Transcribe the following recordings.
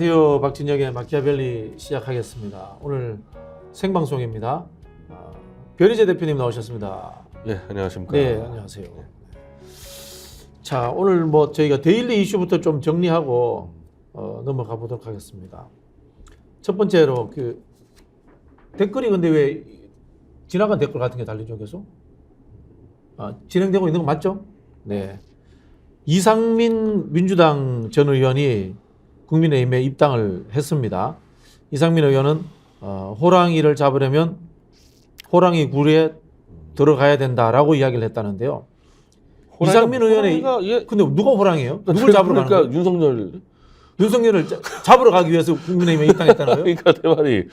안녕하세요. 박진영의 마키아벨리 시작하겠습니다. 오늘 생방송입니다. 변희재 대표님 나오셨습니다. 네, 안녕하십니까. 네, 안녕하세요. 자, 오늘 뭐 저희가 데일리 이슈부터 좀 정리하고 넘어가 보도록 하겠습니다. 첫 번째로 그 댓글이 근데 왜 지나간 댓글 같은 게 달리죠 계속? 진행되고 있는 거 맞죠? 네. 이상민 민주당 전 의원이 국민의힘에 입당을 했습니다. 이상민 의원은 호랑이를 잡으려면 호랑이 굴에 들어가야 된다라고 이야기를 했다는데요. 이상민 의원의 근데 누가 호랑이에요? 누굴 잡으러 가는 거예요? 윤석열을 잡으러 가기 위해서 국민의힘에 입당했다는 거예요? 그러니까 내 말이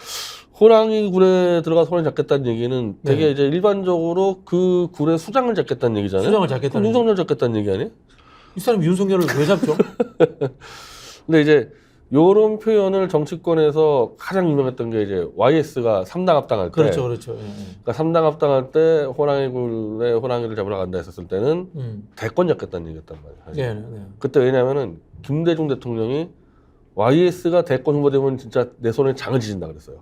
호랑이 굴에 들어가서 호랑이 잡겠다는 얘기는 되게 이제 일반적으로 그 굴의 수장을 잡겠다는 얘기잖아요. 수장을 잡겠다는. 윤석열 잡겠다는 얘기 아니에요? 이 사람이 윤석열을 왜 잡죠? 근데 이제 요런 표현을 정치권에서 가장 유명했던 게 이제 YS가 3당 합당할 때. 그렇죠, 그렇죠. 예. 그러니까 3당 합당할 때 호랑이 굴에 호랑이를 잡으러 간다 했었을 때는 대권 잡겠다는 얘기였단 말이에요. 네, 네. 그때 왜냐면은 김대중 대통령이 YS가 대권 후보되면 진짜 내 손에 장을 지진다 그랬어요.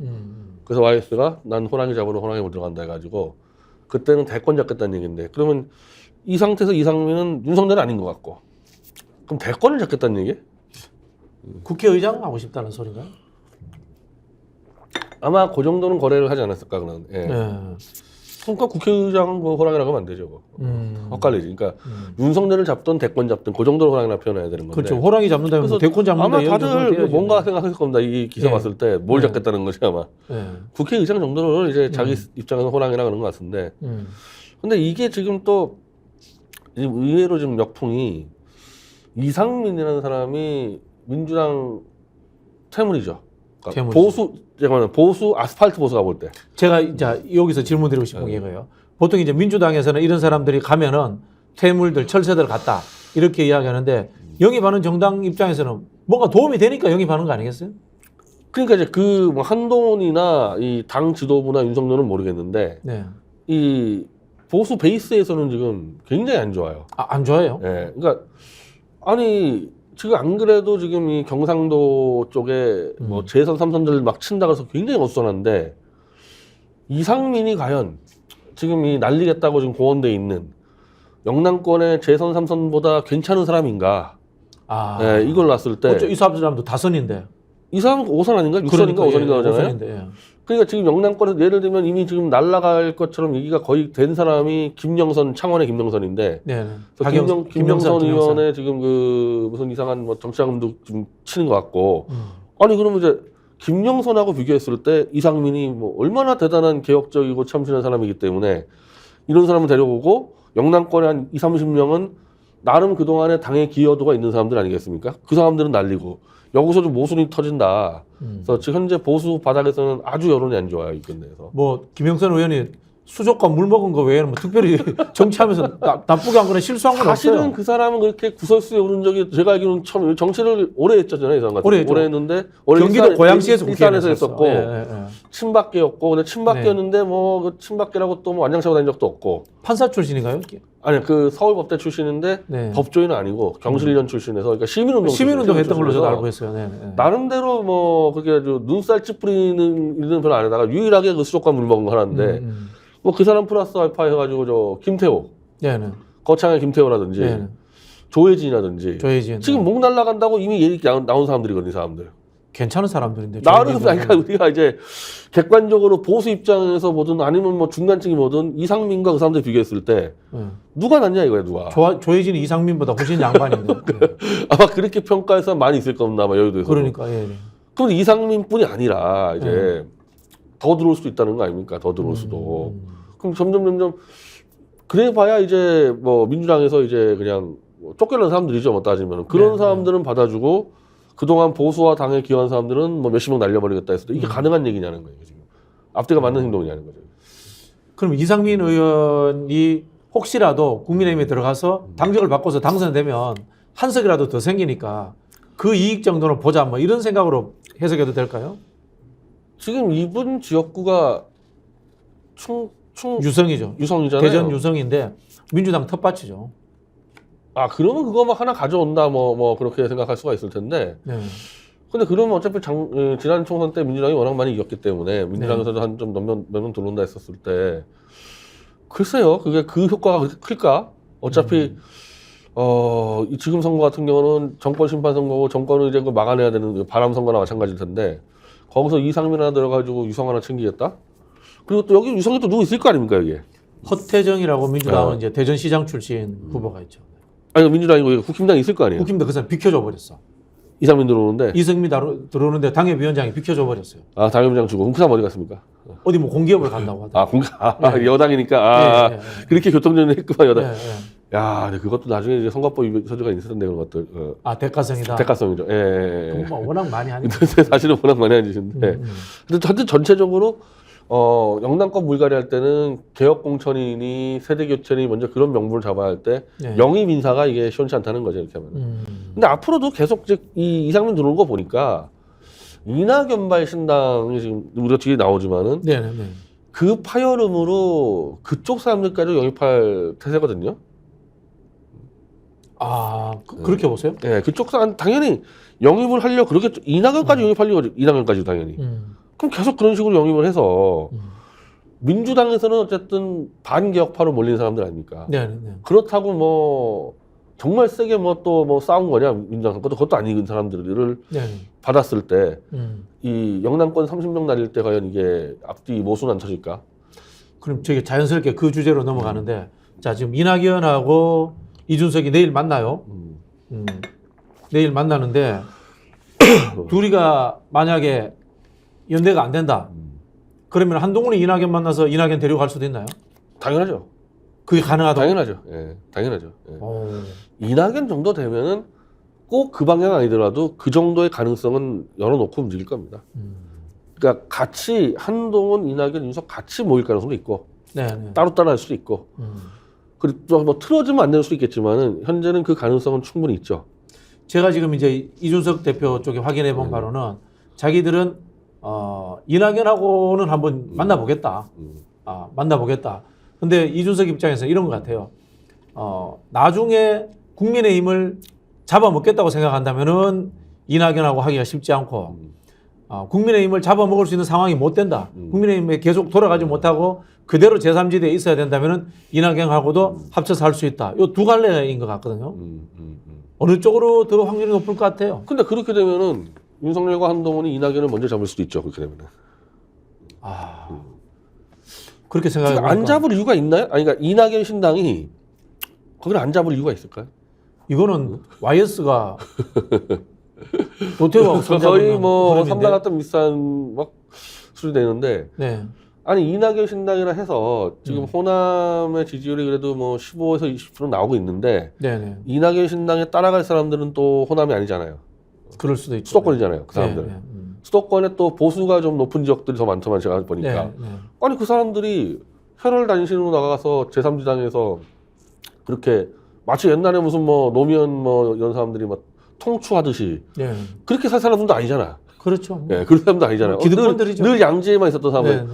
그래서 YS가 난 호랑이 잡으러 호랑이 굴 들어간다 해가지고 그때는 대권 잡겠다는 얘기인데 그러면 이 상태에서 이상민은 윤석열은 아닌 것 같고 그럼 대권을 잡겠다는 얘기? 국회의장 하고 싶다는 소리인가요? 아마 그 정도는 거래를 하지 않았을까 그는. 예. 네. 그러니까 국회의장 그 호랑이라고 하면 안 되죠. 헛갈리지. 그러니까 윤석열을 잡든 대권 잡든 그 정도로 호랑이라 표현해야 되는 건데. 그렇죠. 호랑이 잡는다면 그래서 대권 잡는다. 아마 다들 뭔가 생각했을 겁니다. 이 기사 네. 봤을 때 뭘 네. 잡겠다는 것이 아마. 네. 국회의장 정도는 이제 자기 입장에서 호랑이라 그런 것 같은데. 근데 이게 지금 또 의외로 지금 역풍이 이상민이라는 사람이 민주당 퇴물이죠. 그러니까 보수 아스팔트 보수가 볼 때. 제가 이제 여기서 질문드리고 싶은 게 이거예요. 보통 이제 민주당에서는 이런 사람들이 가면은 퇴물들, 철새들 같다 이렇게 이야기하는데 영입하는 정당 입장에서는 뭔가 도움이 되니까 영입하는 거 아니겠어요? 그러니까 이제 그 뭐 한동훈이나 이 당 지도부나 윤석열은 모르겠는데 네. 이 보수 베이스에서는 지금 굉장히 안 좋아요. 안 좋아해요? 예. 그러니까 아니 지금 안 그래도 지금 이 경상도 쪽에 뭐 재선 삼선들 막 친다 그래서 굉장히 어수선한데 이상민이 과연 지금 이 날리겠다고 지금 공언돼 있는 영남권의 재선 삼선보다 괜찮은 사람인가? 예, 이걸 놨을 때 이 사람도 다선인데. 이 사람은 5선 아닌가? 6선인가? 5선인가 하잖아요. 5선인데, 예. 그러니까 지금 영남권에서 예를 들면 이미 지금 날아갈 것처럼 얘기가 거의 된 사람이 김영선, 창원의 김영선인데. 네. 김영선 의원의 지금 그 무슨 이상한 뭐 정치자금도 좀 치는 것 같고. 아니, 그러면 이제 김영선하고 비교했을 때 이상민이 뭐 얼마나 대단한 개혁적이고 참신한 사람이기 때문에 이런 사람을 데려오고 영남권의 한 20, 30명은 나름 그동안에 당의 기여도가 있는 사람들 아니겠습니까? 그 사람들은 날리고. 여기서 좀 모순이 터진다. 그래서 지금 현재 보수 바닥에서는 아주 여론이 안 좋아요, 이 건에서. 뭐 김영선 의원이 수족과 물 먹은 거 외에는 뭐 특별히 정치하면서 나쁘게 한 거나 실수한 건 없어요. 사실은 그 사람은 그렇게 구설수에 오른 적이 제가 알기로는 처음 정치를 오래 했잖아요, 이 사람 같은. 오래 했는데 경기도 고양시에서 일산에서 했었고 예. 친박계였고 근데 친박계였는데 뭐 그 친박계라고 또 뭐 안장 차고 다닌 적도 없고. 판사 출신인가요? 아니 그 서울법대 출신인데 법조인은 아니고 경실련 출신에서 그러니까 시민운동 했던 걸로 저도 알고 있어요. 네. 나름대로 뭐 그렇게 눈살 찌푸리는 일은 별로 안 하다가 유일하게 그 수족관 물 먹은 거 하나인데 뭐 그 사람 플러스 알파 해가지고 저 김태호, 거창의 김태호라든지 조혜진이라든지 지금 목 날라간다고 이미 얘기 나온 사람들이거든요, 이 사람들. 괜찮은 사람들인데. 나름 그러니까 우리가 이제 객관적으로 보수 입장에서 보든 아니면 뭐 중간층이 뭐든 이상민과 그 사람들 비교했을 때 누가 낫냐 이거야, 누가. 조혜진이 이상민보다 훨씬 양반인데. 아마 그렇게 평가할 사람 많이 있을 겁니다, 아마 여의도에서. 그러니까 그럼 이상민뿐이 아니라 이제 더 들어올 수도 있다는 거 아닙니까? 더 들어올 수도. 그럼 점점 그래봐야 이제 뭐 민주당에서 이제 그냥 뭐 쫓겨난 사람들이죠, 뭐 따지면. 그런 사람들은 받아주고. 그동안 보수와 당에 기여한 사람들은 뭐 몇십 명 날려버리겠다 했을 때 이게 가능한 얘기냐는 거예요, 지금. 앞뒤가 맞는 행동이냐는 거죠. 그럼 이상민 의원이 혹시라도 국민의힘에 들어가서 당적을 바꿔서 당선되면 한 석이라도 더 생기니까 그 이익 정도는 보자 뭐 이런 생각으로 해석해도 될까요? 지금 이분 지역구가 유성이죠. 유성이잖아요. 대전 유성인데 민주당 텃밭이죠. 아, 그러면 그거 막 하나 가져온다 뭐 그렇게 생각할 수가 있을 텐데. 네. 근데 그러면 어차피 지난 총선 때 민주당이 워낙 많이 이겼기 때문에 민주당에서도 한 좀 몇 명 들어온다 했었을 때 글쎄요, 그게 그 효과가 클까? 어차피 이 지금 선거 같은 경우는 정권 심판 선거고 정권을 이제 그 막아내야 되는 바람 선거나 마찬가지일 텐데 거기서 이상민 하나 들어가지고 유성 하나 챙기겠다? 그리고 또 여기 유성이 또 누구 있을 거 아닙니까 여기에? 허태정이라고 민주당은 이제 대전시장 출신 후보가 있죠. 아니 민주당이고 국힘당이 있을 거 아니에요? 국힘도 그 사람 비켜줘 버렸어. 이상민 들어오는데 이승민 들어오는데 당협위원장이 비켜줘 버렸어요. 아 당협위원장 주고 그럼 그 사람 어디 갔습니까? 어디 뭐 공기업을 간다고 하더라고요. 네. 여당이니까 네. 그렇게 교통정리 했구만 여당. 네. 야, 근데 그것도 나중에 이제 선거법 소지가 있었던데 그런 것들. 대가성이다. 대가성이죠. 예. 그건 뭐 워낙 많이 하니까. 사실은 워낙 많이 한 짓인데. 근데 하여튼 전체적으로 영남권 물갈이 할 때는 개혁 공천이니 세대 교체니 먼저 그런 명분을 잡아야 할 때 영입 인사가 이게 시원치 않다는 거죠 이렇게 하면. 근데 앞으로도 계속 이 이상민 들어오는 거 보니까 이낙연발 신당이 지금 우리가 뒤에 나오지만은 그 파열음으로 그쪽 사람들까지 영입할 태세거든요. 그렇게 보세요? 네, 그쪽 사람 당연히 영입을 하려 그러겠죠. 이낙연까지 영입하려고 이낙연까지 당연히. 그럼 계속 그런 식으로 영입을 해서 민주당에서는 어쨌든 반개혁파로 몰린 사람들 아닙니까? 그렇다고 뭐 정말 세게 또 싸운 거냐 민주당 그것도 아닌 사람들을 받았을 때 이 영남권 30명 날릴 때 과연 이게 앞뒤 모순 안 터질까? 그럼 저기 자연스럽게 그 주제로 넘어가는데 자 지금 이낙연하고 이준석이 내일 만나요. 내일 만나는데 둘이가 만약에 연대가 안 된다. 그러면 한동훈이 이낙연 만나서 이낙연 데려갈 수도 있나요? 당연하죠. 그게 가능하다고? 당연하죠. 예, 당연하죠. 예. 이낙연 정도 되면은 꼭 그 방향 아니더라도 그 정도의 가능성은 열어놓고 움직일 겁니다. 그러니까 같이 한동훈, 이낙연, 윤석 같이 모일 가능성도 있고 따로따로 할 수도 있고 그리고 뭐 틀어지면 안 될 수도 있겠지만은 현재는 그 가능성은 충분히 있죠. 제가 지금 이제 이준석 대표 쪽에 확인해 본 바로는 자기들은 이낙연하고는 한번 만나보겠다. 만나보겠다. 근데 이준석 입장에서는 이런 것 같아요. 나중에 국민의힘을 잡아먹겠다고 생각한다면은 이낙연하고 하기가 쉽지 않고 국민의힘을 잡아먹을 수 있는 상황이 못 된다. 국민의힘에 계속 돌아가지 못하고 그대로 제3지대에 있어야 된다면은 이낙연하고도 합쳐서 할 수 있다. 요 두 갈래인 것 같거든요. 어느 쪽으로 더 확률이 높을 것 같아요. 근데 그렇게 되면은 윤석열과 한동훈이 이낙연을 먼저 잡을 수도 있죠. 그렇게 되면은. 그렇게 생각해보니까 안 잡을 이유가 있나요? 아니, 그러니까 이낙연 신당이 거기를 안 잡을 이유가 있을까요? 이거는 YS가 노태우하고 거의 뭐 삼당 같은 비싼 막 수준이 되는데 아니 이낙연 신당이라 해서 지금 호남의 지지율이 그래도 뭐 15에서 20% 나오고 있는데 이낙연 신당에 따라갈 사람들은 또 호남이 아니잖아요. 그럴 수도 있죠. 수도권이잖아요. 그 사람들은. 수도권에 또 보수가 좀 높은 지역들이 더 많더만 제가 보니까 아니 그 사람들이 혈혈 단신으로 나가서 제3지당에서 그렇게 마치 옛날에 무슨 뭐 노무현 뭐 이런 사람들이 막 통추하듯이 그렇게 살 사람들도 아니잖아. 그렇죠. 그런 사람도 아니잖아요. 기득권들이죠. 늘 양지에만 있었던 사람들.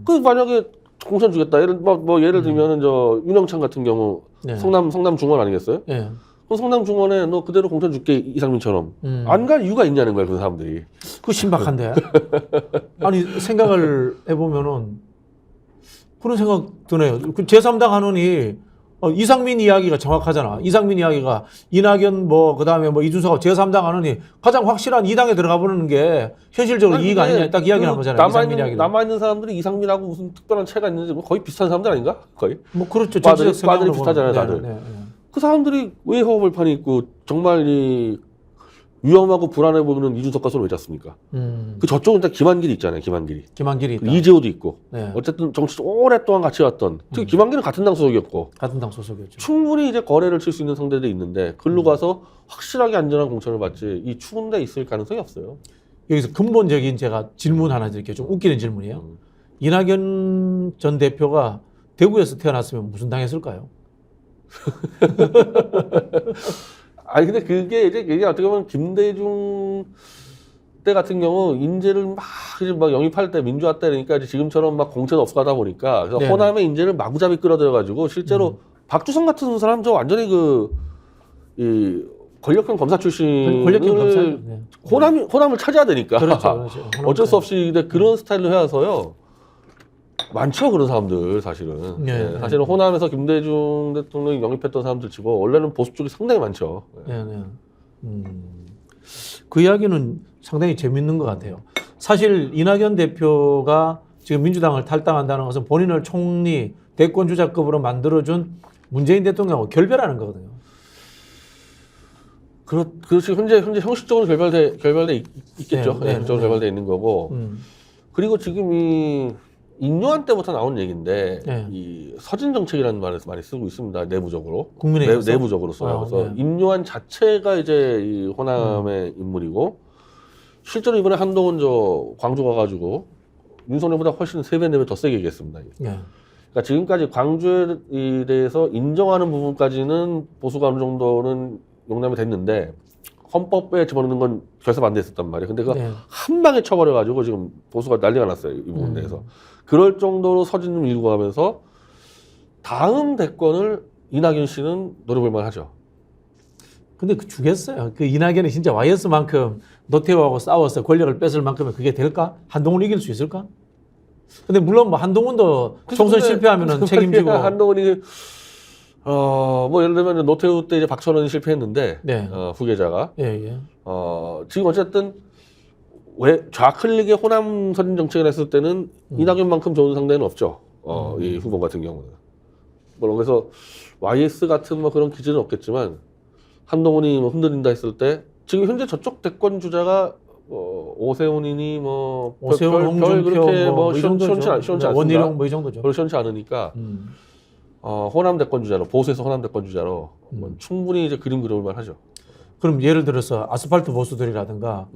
그 만약에 공천 주겠다. 예를 들면은 저 윤영찬 같은 경우 성남 중원 아니겠어요? 그럼 성남 중원에 너 그대로 공천 줄게 이상민처럼 안 갈 이유가 있냐는 거야 그 사람들이. 그 신박한데. 아니 생각을 해보면은 그런 생각 드네요. 그 제3당 하느니 이상민 이야기가 정확하잖아. 이상민 이야기가 이낙연 뭐 그다음에 뭐 이준석하고 제3당 하느니 가장 확실한 2당에 들어가 보는 게 현실적으로 이익 아니냐 딱 이야기를 한 거잖아요. 남아있는 사람들이 이상민하고 무슨 특별한 차이가 있는지 뭐 거의 비슷한 사람들 아닌가? 거의. 뭐 그렇죠. 과들이 비슷하잖아요 다들. 그 사람들이 왜 허허벌판이 있고 정말 이 위험하고 불안해 보이는 이준석과 손을 왜 잡습니까? 그 저쪽은 다 김한길이 있잖아요. 김한길이 있다. 이재호도 있고. 어쨌든 정치 오랫동안 같이 왔던. 특히 김한길은 같은 당 소속이었고. 같은 당 소속이었죠. 충분히 이제 거래를 칠 수 있는 상대들이 있는데 글로 가서 확실하게 안전한 공천을 받지 이 추운 데 있을 가능성이 없어요. 여기서 근본적인 제가 질문 하나 드릴게요. 좀 웃기는 질문이에요. 이낙연 전 대표가 대구에서 태어났으면 무슨 당 했을까요? 아니 근데 그게 이제 어떻게 보면 김대중 때 같은 경우 인재를 막 영입할 때 민주화 때 그러니까 이제 지금처럼 막 공천 없어가다 보니까 그래서 호남의 인재를 마구잡이 끌어들여 가지고 실제로 박주성 같은 사람 저 완전히 이 권력형 검사 출신을 권력형 검사죠. 네. 호남을 차지해야 되니까 그렇죠, 그렇죠. 어쩔 수 없이 근데 그런 스타일로 해와서요. 많죠 그런 사람들 사실은. 네, 네, 사실은 호남에서 김대중 대통령이 영입했던 사람들 치고 원래는 보수 쪽이 상당히 많죠. 네, 네. 그 이야기는 상당히 재밌는 것 같아요. 사실 이낙연 대표가 지금 민주당을 탈당한다는 것은 본인을 총리 대권 주자급으로 만들어준 문재인 대통령하고 결별하는 거거든요. 그렇지 현재 형식적으로 결별돼 있겠죠. 네, 네, 형식적으로 네. 결별돼 있는 거고. 그리고 지금 이 인요한 때부터 나온 얘기인데 네. 이 서진 정책이라는 말을 많이 쓰고 있습니다. 내부적으로. 국민의힘에서? 내부적으로 써요. 그래서 네. 인요한 자체가 이제 이 호남의 인물이고 실제로 이번에 한동훈 저 광주 가가지고 윤석열보다 훨씬 3배, 4배 더 세게 얘기했습니다. 네. 그러니까 지금까지 광주에 대해서 인정하는 부분까지는 보수가 어느 정도는 용납이 됐는데 헌법에 집어넣는 건 결사 반대했었단 말이에요. 근데 그거 네. 한 방에 쳐버려가지고 지금 보수가 난리가 났어요. 이 부분에 대해서. 그럴 정도로 서진을 밀고 가면서 다음 대권을 이낙연 씨는 노려볼 만하죠. 근데 그 주겠어요. 그 이낙연이 진짜 YS만큼 노태우하고 싸워서 권력을 뺏을 만큼은 그게 될까? 한동훈 이길 수 있을까? 근데 물론 뭐 한동훈도 총선 실패하면은 책임지고. 한동훈이 뭐 예를 들면 노태우 때 이제 박철원이 실패했는데 네. 후계자가 예, 예. 지금 어쨌든 왜 좌클릭의 호남 선진 정책을 했을 때는 이낙연만큼 좋은 상대는 없죠. 이 후보 같은 경우는. 물론 그래서 YS 같은 뭐 그런 기준은 없겠지만 한동훈이 뭐 흔들린다 했을 때 지금 현재 저쪽 대권 주자가 오세훈이니 뭐 오세훈, 홍준표 그렇게 뭐 이 정도죠. 시원치 않습니다. 원희룡 뭐 이 정도죠. 별로 시원치 않으니까 호남 대권 주자로 보수에서 호남 대권 주자로 뭐 충분히 이제 그림 그려볼 만하죠. 그럼 예를 들어서 아스팔트 보수들이라든가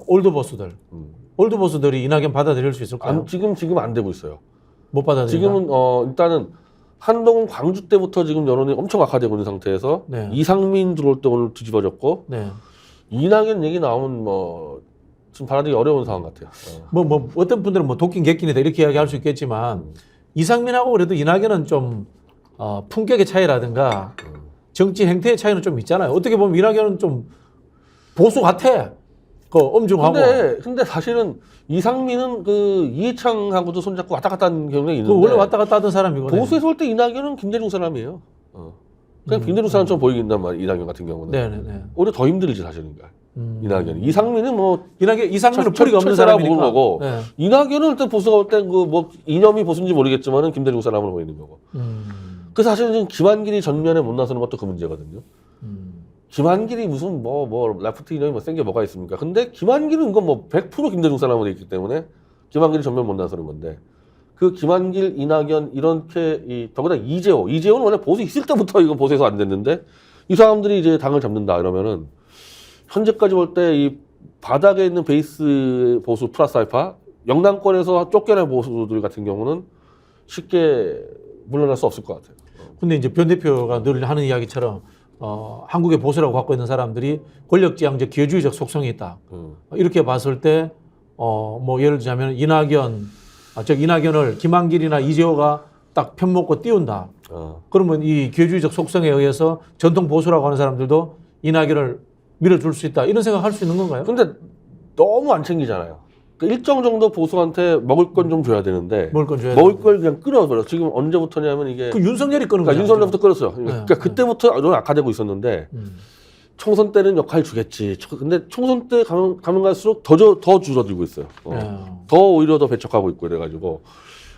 올드 보수들, 올드 보수들이 이낙연 받아들일 수 있을까요? 지금 안 되고 있어요. 못 받아들인다. 지금은 일단은 한동훈 광주 때부터 지금 여론이 엄청 악화되고 있는 상태에서 네. 이상민 들어올 때 오늘 뒤집어졌고 네. 이낙연 얘기 나오면 뭐 지금 받아들이기 어려운 상황 같아요. 뭐 어떤 분들은 뭐 도끼 객기이다 이렇게 이야기할 수 있겠지만 이상민하고 그래도 이낙연은 좀 품격의 차이라든가 정치 행태의 차이는 좀 있잖아요. 어떻게 보면 이낙연은 좀 보수 같아. 그 엄중하고. 근데 사실은 이상민은 그 이해창하고도 손잡고 왔다 갔다 하는 경우가 있는데 그 원래 왔다 갔다 하던 사람이거든요. 보수에서 올 때 이낙연은 김대중 사람이에요. 그냥 김대중 사람처럼 보이긴단 말이에요. 이낙연 같은 경우는. 네네네. 오히려 더 힘들지 사실은. 이낙연. 이상민은 뭐 이상민은 뿌리가 없는 철새라 사람이니까. 보는 거고. 네. 이낙연은 일단 보수가 올 때 그 뭐 이념이 보수인지 모르겠지만은 김대중 사람으로 보이는 거고. 그 사실은 지금 김한길이 전면에 못 나서는 것도 그 문제거든요. 김한길이 무슨 뭐 레프트 이념이 뭐 센 게 뭐가 있습니까? 근데 김한길은 이건 뭐 100% 김대중 사람으로 돼 있기 때문에 김한길이 전면 못 나서는 건데 그 김한길, 이낙연 이렇게 더구나 이재호는 원래 보수 있을 때부터 이건 보수에서 안 됐는데 이 사람들이 이제 당을 잡는다 이러면은 현재까지 볼 때 이 바닥에 있는 베이스 보수 플러스 알파 영남권에서 쫓겨난 보수들 같은 경우는 쉽게 물러날 수 없을 것 같아요. 근데 이제 변 대표가 늘 하는 이야기처럼 한국의 보수라고 갖고 있는 사람들이 권력지향적 기회주의적 속성이 있다. 이렇게 봤을 때 뭐 예를 들자면 이낙연을 김한길이나 이재호가 딱 편먹고 띄운다. 그러면 이 기회주의적 속성에 의해서 전통 보수라고 하는 사람들도 이낙연을 밀어줄 수 있다. 이런 생각할 수 있는 건가요? 근데 너무 안 챙기잖아요. 그 일정 정도 보수한테 먹을 건 좀 줘야 되는데 먹을 걸 그냥 끊어버려. 지금 언제부터냐면 이게 그 윤석열이 끊은 거예요. 윤석열부터 끊었어요. 네. 그러니까 그때부터 너무 악화되고 있었는데 총선 때는 역할 주겠지. 근데 총선 때 가면 갈수록 더 줄어들고 있어요. 더 오히려 더 배척하고 있고 그래가지고.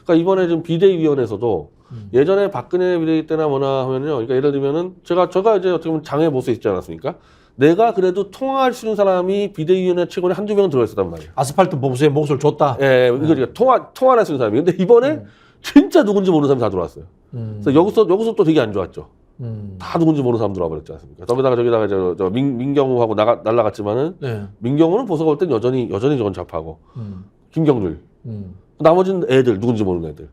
그러니까 이번에 지금 비대위원회에서도 예전에 박근혜 비대위 때나 뭐나 하면요. 그러니까 예를 들면은 제가 이제 어떻게 보면 장애 보수에 있지 않았습니까? 내가 그래도 통화할 수 있는 사람이 비대위원회 최고에 한두 명 들어있었단 말이에요. 아스팔트 보수에 몫을 줬다. 예, 이거 통화할 수 있는 사람이. 근데 이번에 진짜 누군지 모르는 사람이 다 들어왔어요. 그래서 여기서 또 되게 안 좋았죠. 다 누군지 모르는 사람 들어와 버렸지 않습니까? 저기다가 저 민경우하고 날라갔지만은 네. 민경우는 보수가 올 땐 여전히 저건 좌파고 김경률 나머지는 애들 누군지 모르는 애들.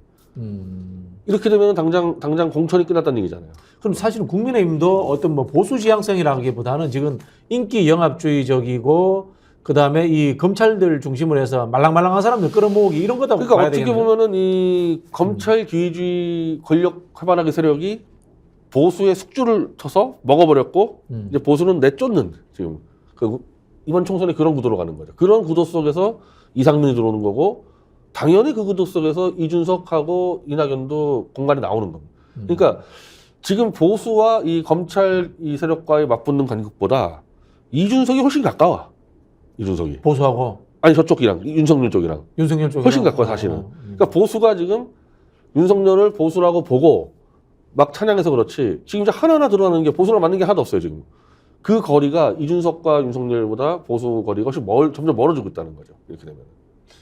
이렇게 되면 당장 공천이 끝났다는 얘기잖아요. 그럼 사실은 국민의힘도 어떤 뭐 보수 지향성이라기보다는 지금 인기 영합주의적이고 그 다음에 이 검찰들 중심으로 해서 말랑말랑한 사람들 끌어모으기 이런 거다. 그러니까 어떻게 보면은 이 검찰 기회주의 권력 활발하게 세력이 보수의 숙주를 쳐서 먹어버렸고 이제 보수는 내쫓는 지금 이번 총선에 그런 구도로 가는 거죠. 그런 구도 속에서 이상민이 들어오는 거고 당연히 그 구도 속에서 이준석하고 이낙연도 공간이 나오는 겁니다. 그러니까 지금 보수와 이 검찰 이 세력과의 맞붙는 간극보다 이준석이 훨씬 가까워. 이준석이 보수하고 아니 저쪽이랑 윤석열 쪽이랑 윤석열 쪽이 훨씬 가까워 사실은. 그러니까 보수가 지금 윤석열을 보수라고 보고 막 찬양해서 그렇지 지금 이제 하나하나 드러나는 게 보수랑 맞는 게 하나도 없어요 지금. 그 거리가 이준석과 윤석열보다 보수 거리가 훨씬 점점 멀어지고 있다는 거죠. 이렇게 되면.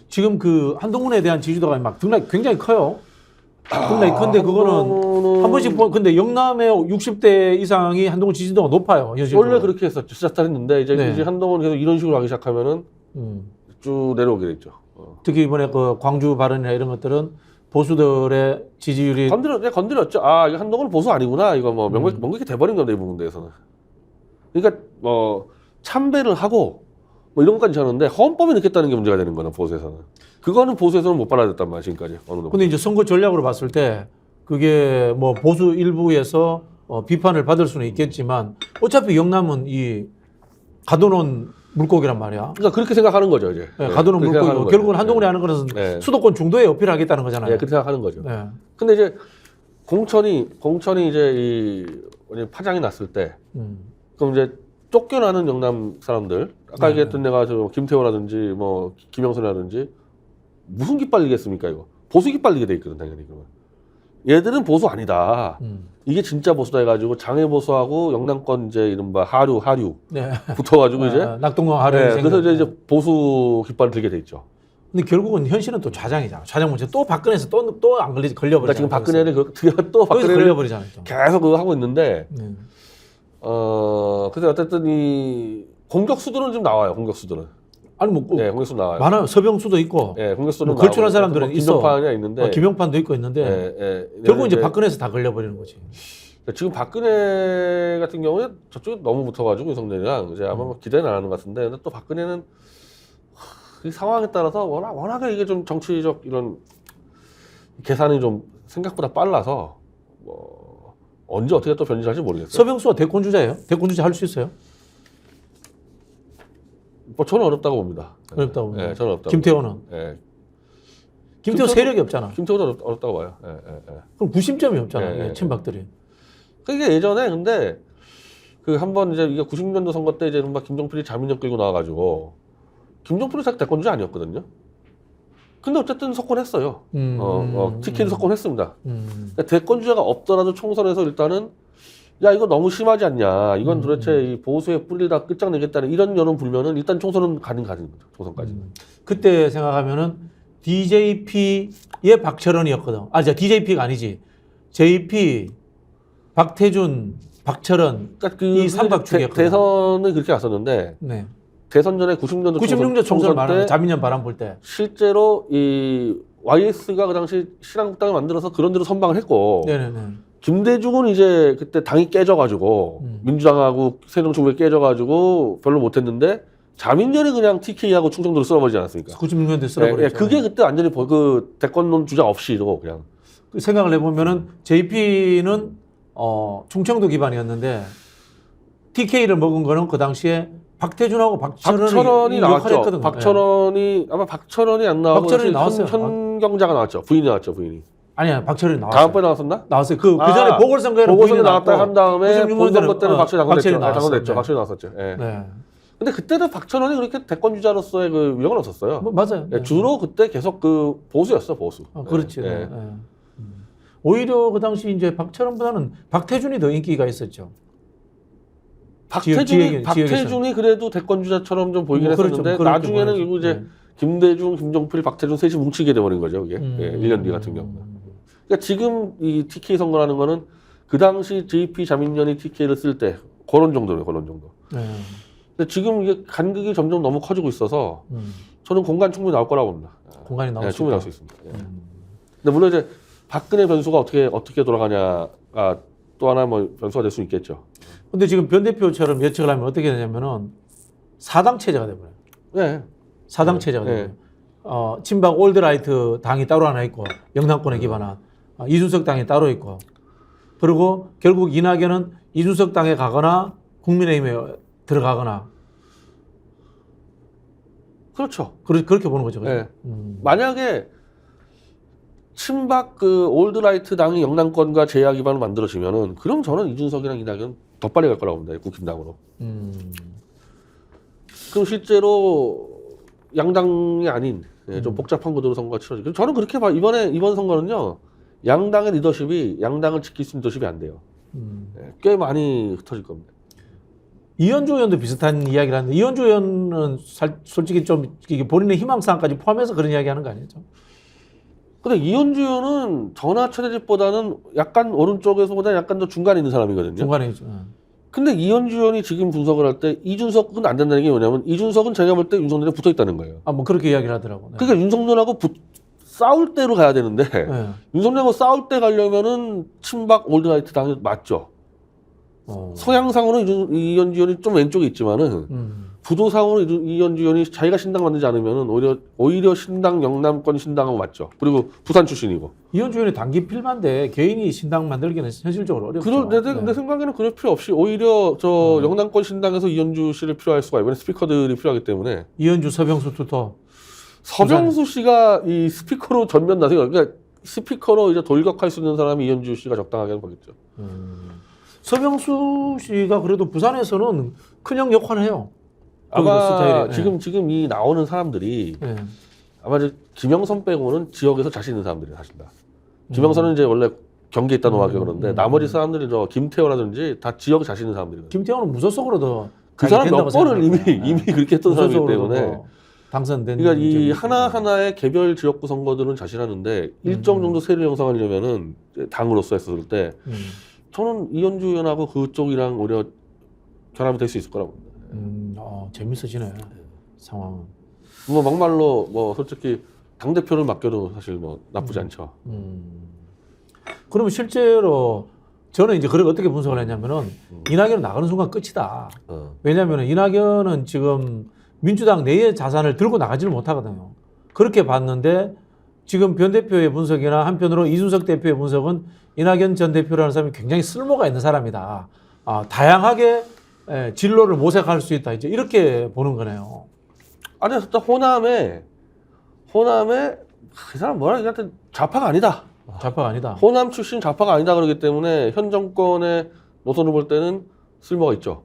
지금 그 한동훈에 대한 지지도가 막 등락이 굉장히 커요. 등락이 큰데 그거는 한 번씩 근데 영남의 60대 이상이 한동훈 지지도가 높아요. 원래 그렇게 했었죠. 시작했는데 이제, 네. 이제 한동훈이 계속 이런 식으로 하기 시작하면은 쭉 내려오게 됐죠. 특히 이번에 그 광주 발언이나 이런 것들은 보수들의 지지율이 건드렸죠. 아, 이거 한동훈은 보수 아니구나. 이거 뭐 명백히 돼버린 건데 이 부분 대해서는. 그러니까 뭐 참배를 하고 뭐 이런 것까지 하는데 헌법에 넣겠다는 게 문제가 되는 거는 보수에서는. 그거는 보수에서는 못 받아들였단 말이야 지금까지. 어느 정도. 근데 이제 선거 전략으로 봤을 때 그게 뭐 보수 일부에서 비판을 받을 수는 있겠지만 어차피 영남은 이 가둬놓은 물고기란 말이야. 그러니까 그렇게 생각하는 거죠 이제. 네, 가둬놓은 그렇게 물고기고 생각하는 결국은 거죠. 한동훈이 네. 하는 것은 네. 수도권 중도에 어필하겠다는 거잖아요. 네, 그렇게 생각하는 거죠. 네. 근데 이제 공천이 이제 이 파장이 났을 때 그럼 이제 쫓겨나는 영남 사람들 아까 네. 얘기했던 내가 저 김태호라든지 뭐 김영선이라든지 무슨 깃발리겠습니까 이거 보수 깃발리게 돼 있거든 당연히 그러면 얘들은 보수 아니다 이게 진짜 보수다 해가지고 장애 보수하고 영남권 이제 이른바 하류 네. 붙어가지고 이제 낙동강 하류 네, 그래서 이제 보수 깃발을 들게 돼 있죠. 근데 결국은 현실은 또 좌장이잖아. 좌장 문제 또 박근혜에서 또 안 걸려버리잖아. 그러니까 지금 박근혜를 또 박근혜를 걸려버리잖아요. 또. 계속 그거 하고 있는데 네. 근데 어쨌든 이 공격수들은 좀 나와요. 공격수들은. 아니 뭐 네, 공격수 나와요. 많아요. 서병수도 있고. 네, 공격수는 뭐 걸출한 사람들은 있어. 김정판이 있는데. 김용판도 있고 있는데 결국 이제 박근혜에서 다 걸려버리는 거지. 지금 박근혜 같은 경우에 저쪽에 너무 붙어가지고 윤석열이랑 이제 아마 기대는 안 하는 것 같은데, 근데 또 박근혜는 이 상황에 따라서 워낙에 이게 좀 정치적 이런 계산이 좀 생각보다 빨라서 뭐 언제 어떻게 또 변질할지 모르겠어요. 서병수가 대권 주자예요? 대권 주자 할 수 있어요? 뭐 저는 어렵다고 봅니다. 어렵다고 봅니다. 네, 저는 어렵다고. 김태호는? 네. 김태호 세력이 없잖아. 김태호도 어렵다고 봐요. 네, 네, 네. 그럼 구심점이 없잖아. 네, 네, 친박들이. 그게 예전에 근데 그 한번 이제 이게 90년도 선거 때 이제 막 김종필이 자민련 끌고 나와가지고 김종필이 사실 대권주자 아니었거든요. 근데 어쨌든 석권했어요. TK도 석권했습니다. 그러니까 대권주자가 없더라도 총선에서 일단은 야 이거 너무 심하지 않냐. 이건 도대체 이 보수의 뿌리를 다 끝장내겠다는 이런 여론 불면은 일단 총선은 가는 거죠. 총선까지. 그때 생각하면은 DJP의 박철원이었거든. 저 DJP가 아니지. JP, 박태준, 박철원 그러니까 이 삼박축이었거든. 대선은 그렇게 갔었는데 네. 대선 전에 96년도 96년 총선 말하는 때 자민련 바람 불 때. 실제로 이 YS가 그 당시 신한국당을 만들어서 그런 데로 선방을 했고 네네네. 김대중은 이제 그때 당이 깨져가지고 민주당하고 새정치국에 깨져가지고 별로 못했는데 자민련이 그냥 TK하고 충청도를 쓸어버리지 않았습니까? 96년대 쓸어버렸죠. 그게 그때 완전히 그 대권론 주자 없이도 그냥 그 생각을 해보면은 JP는 충청도 기반이었는데 TK를 먹은 거는 그 당시에 박태준하고 박철원이 나왔죠. 역할했거든. 박철원이 아마 박철원이 안 나오고 박철원이 나왔어요. 현경자가 나왔죠. 부인이 나왔죠. 부인이. 아니야, 박철원이 나왔어요. 다음번에 나왔었나? 나왔어요. 그 전에 보궐선거에는 보궐선거 나왔다 한 다음에 96년도에는 본선거 때는 박철이 당선됐죠. 나왔어요. 당선됐죠. 네. 박철이 나왔었죠. 예. 네. 근데 그때도 박철원이 그렇게 대권 주자로서의 그 위력은 없었어요. 맞아요. 예, 주로 그때 계속 그 보수였어, 보수. 그렇지. 예. 네. 오히려 그 당시 이제 박철원보다는 박태준이 더 인기가 있었죠. 박태준이 그래도 대권 주자처럼 좀 보이긴 했었는데 나중에는 결국 이제 김대중, 김종필, 박태준 셋이 뭉치게 돼버린 거죠. 그게 1년 뒤 같은 경우. 그러니까 지금 이 TK 선거라는 거는 그 당시 JP 자민련이 TK를 쓸 때 그런 정도예요, 그런 정도. 근데 지금 이게 간극이 점점 너무 커지고 있어서 저는 공간 충분히 나올 거라고 봅니다. 공간이 나올 수 충분히 나올 수 있습니다. 근데 물론 이제 박근혜 변수가 어떻게 돌아가냐가 또 하나 뭐 변수가 될 수 있겠죠. 근데 지금 변 대표처럼 예측을 하면 어떻게 되냐면은 사당 체제가 돼버려요. 네. 사당 체제가 돼버려요. 친박 올드라이트 당이 따로 하나 있고 영남권에 기반한 이준석 당이 따로 있고 그리고 결국 이낙연은 이준석 당에 가거나 국민의힘에 들어가거나 그렇죠. 그렇게 보는 거죠. 그죠? 네. 만약에 친박 그 올드라이트 당이 영남권과 제야 기반을 만들어지면은 그럼 저는 이준석이랑 이낙연 더 빨리 갈 거라고 봅니다. 국힘당으로. 그럼 실제로 양당이 아닌 좀 복잡한 구도로 선거가 치러지고 저는 그렇게 봐. 이번 선거는요. 양당의 리더십이 양당을 지킬 수 있는 리더십이 안 돼요. 꽤 많이 흩어질 겁니다. 이현주 의원도 비슷한 이야기를 하는데 이현주 의원은 솔직히 좀 이게 본인의 희망사항까지 포함해서 그런 이야기 하는 거 아니죠? 근데 이현주 의원은 전화 최대집보다는 약간 오른쪽에서보다 약간 더 중간에 있는 사람이거든요. 중간에 있죠. 근데 이현주 의원이 지금 분석을 할 때 이준석은 안 된다는 게 뭐냐면 이준석은 제가 볼 때 윤석열에 붙어 있다는 거예요. 아, 뭐 그렇게 이야기를 하더라고. 네. 그러니까 윤석열하고 싸울 때로 가야 되는데 네. 윤석열하고 싸울 때 가려면은 친박 올드라이트 당이 맞죠. 성향상으로는 이현주 의원이 좀 왼쪽에 있지만은 구도상으로 이현주 의원이 자기가 신당 만들지 않으면은 오히려 신당 영남권 신당하고 맞죠. 그리고 부산 출신이고. 이현주 의원이 단기 필만데 개인이 신당 만들기는 현실적으로 어렵죠. 내 생각에는 그럴 필요 없이 오히려 저 영남권 신당에서 이현주 씨를 필요할 수가 이번에 스피커들이 필요하기 때문에 이현주, 서병수 투터. 서병수 씨가 이 스피커로 전면 나서요. 그러니까 스피커로 이제 돌격할 수 있는 사람이 이현주 씨가 적당하게 하는 거겠죠. 서병수 씨가 그래도 부산에서는 큰형 역할을 해요. 아마 지금 이 나오는 사람들이 아마 이제 김영선 빼고는 지역에서 자신 있는 사람들이 사실다. 김영선은 이제 원래 경기에 있다 놓아서 그러는데 나머지 사람들이 저 김태호라든지 다 지역 자신 있는 사람들이거든요. 김태호는 무소속으로 더 그 사람 몇 번을 이미 그렇게 했던 사람이기 때문에 당선된. 그러니까 이 하나하나의 개별 지역구 선거들은 자신하는데 일정 정도 세를 형성하려면은 당으로서 했을 때 저는 이현주 의원하고 그쪽이랑 오히려 결합이 될 수 있을 거라고 봅니다. 재밌어지네 상황은. 뭐 막말로 뭐 솔직히 당 대표를 맡겨도 사실 뭐 나쁘지 않죠. 그러면 실제로 저는 이제 그걸 어떻게 분석을 했냐면은 이낙연은 나가는 순간 끝이다. 왜냐하면 이낙연은 지금 민주당 내의 자산을 들고 나가지를 못하거든요. 그렇게 봤는데 지금 변 대표의 분석이나 한편으로 이준석 대표의 분석은 이낙연 전 대표라는 사람이 굉장히 쓸모가 있는 사람이다. 다양하게 진로를 모색할 수 있다. 이제 이렇게 보는 거네요. 아니, 진짜 호남에 그 사람 뭐라 하여튼 좌파가 아니다. 좌파가 아니다. 호남 출신 좌파가 아니다 그러기 때문에 현 정권의 노선을 볼 때는 쓸모가 있죠.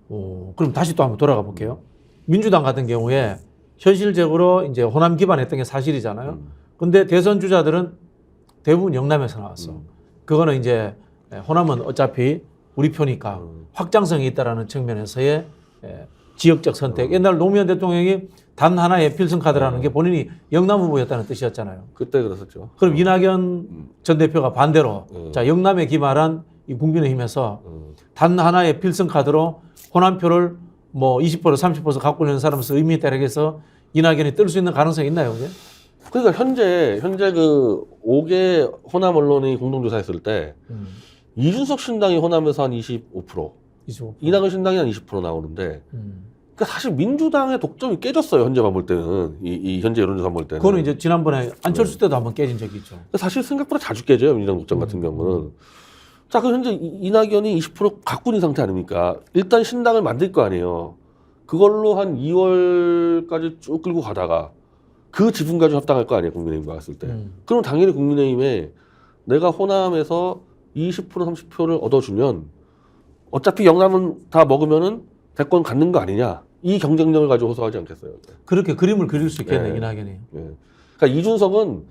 그럼 다시 또 한번 돌아가 볼게요. 민주당 같은 경우에 현실적으로 이제 호남 기반했던 게 사실이잖아요. 근데 대선 주자들은 대부분 영남에서 나왔어. 그거는 이제 호남은 어차피 우리 표니까 확장성이 있다라는 측면에서의 지역적 선택. 옛날 노무현 대통령이 단 하나의 필승카드라는 게 본인이 영남 후보였다는 뜻이었잖아요. 그때 그랬었죠. 그럼 이낙연 전 대표가 반대로 자 영남에 기말한 이 국민의힘에서 단 하나의 필승카드로 호남표를 뭐 20% 30% 갖고 있는 사람으로서 의미 있다 이렇게 해서 이낙연이 뜰 수 있는 가능성이 있나요? 그게? 그러니까 현재 그 5개 호남 언론이 공동조사했을 때 이준석 신당이 호남에서 한 25%, 25%. 이낙연 신당이 한 20% 나오는데 그러니까 사실 민주당의 독점이 깨졌어요. 현재만 볼 때는 이 현재 여론조사 볼 때는. 그거는 이제 지난번에 안철수 때도 한번 깨진 적이 있죠. 사실 생각보다 자주 깨져요. 민주당 독점 같은 경우는. 자, 그럼 현재 이낙연이 20% 갖고 있는 상태 아닙니까? 일단 신당을 만들 거 아니에요. 그걸로 한 2월까지 쭉 끌고 가다가 그 지분 가지고 합당할 거 아니에요. 국민의힘과 갔을 때. 그럼 당연히 국민의힘에 내가 호남에서 20% 30%를 얻어주면 어차피 영남은 다 먹으면은 대권 갖는 거 아니냐. 이 경쟁력을 가지고 호소하지 않겠어요. 그렇게 그림을 그릴 수 있겠네, 네. 이낙연이. 네. 그러니까 이준석은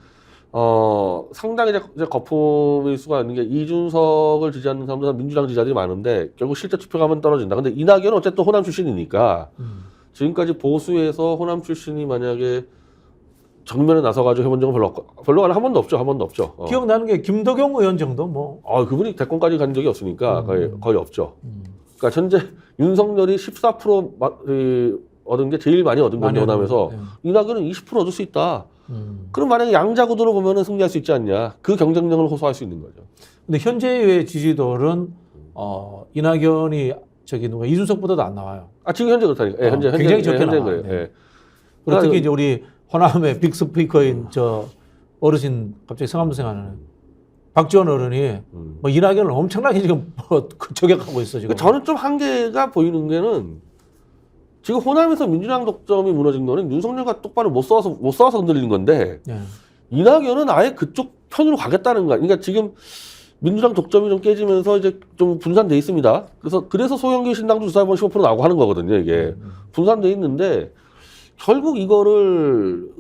상당히 이제 거품일 수가 있는 게 이준석을 지지하는 사람들은 민주당 지지자들이 많은데 결국 실제 투표감은 떨어진다. 근데 이낙연은 어쨌든 호남 출신이니까 지금까지 보수에서 호남 출신이 만약에 정면에 나서가지고 해본 적은 별로 한 번도 없죠. 기억나는 게 김덕영 의원 정도 뭐. 그분이 대권까지 간 적이 없으니까 거의 없죠. 그러니까 현재 윤석열이 14% 얻은 게 제일 많이 얻은 건데 호남에서 이낙연은 20% 얻을 수 있다. 그럼 만약에 양자 구도로 보면은 승리할 수 있지 않냐? 그 경쟁력을 호소할 수 있는 거죠. 근데 현재의 지지도는 이낙연이 이준석보다도 안 나와요. 지금 현재 그렇다니까. 예, 현재 굉장히 적게 나와요. 그래요. 네. 예. 그리고 특히 이제 우리 호남의 빅스피커인 저 어르신 갑자기 성함도 생각나네. 박지원 어른이 뭐 이낙연을 엄청나게 지금 뭐 저격하고 있어 지금. 저는 좀 한계가 보이는 게는 지금 호남에서 민주당 독점이 무너진 거는 윤석열과 똑바로 못 싸워서 흔들린 건데 예. 이낙연은 아예 그쪽 편으로 가겠다는 거야. 그러니까 지금 민주당 독점이 좀 깨지면서 이제 좀 분산돼 있습니다. 그래서 소형기 신당도 주사번 15% 나오고 하는 거거든요. 이게 분산돼 있는데 결국 이거를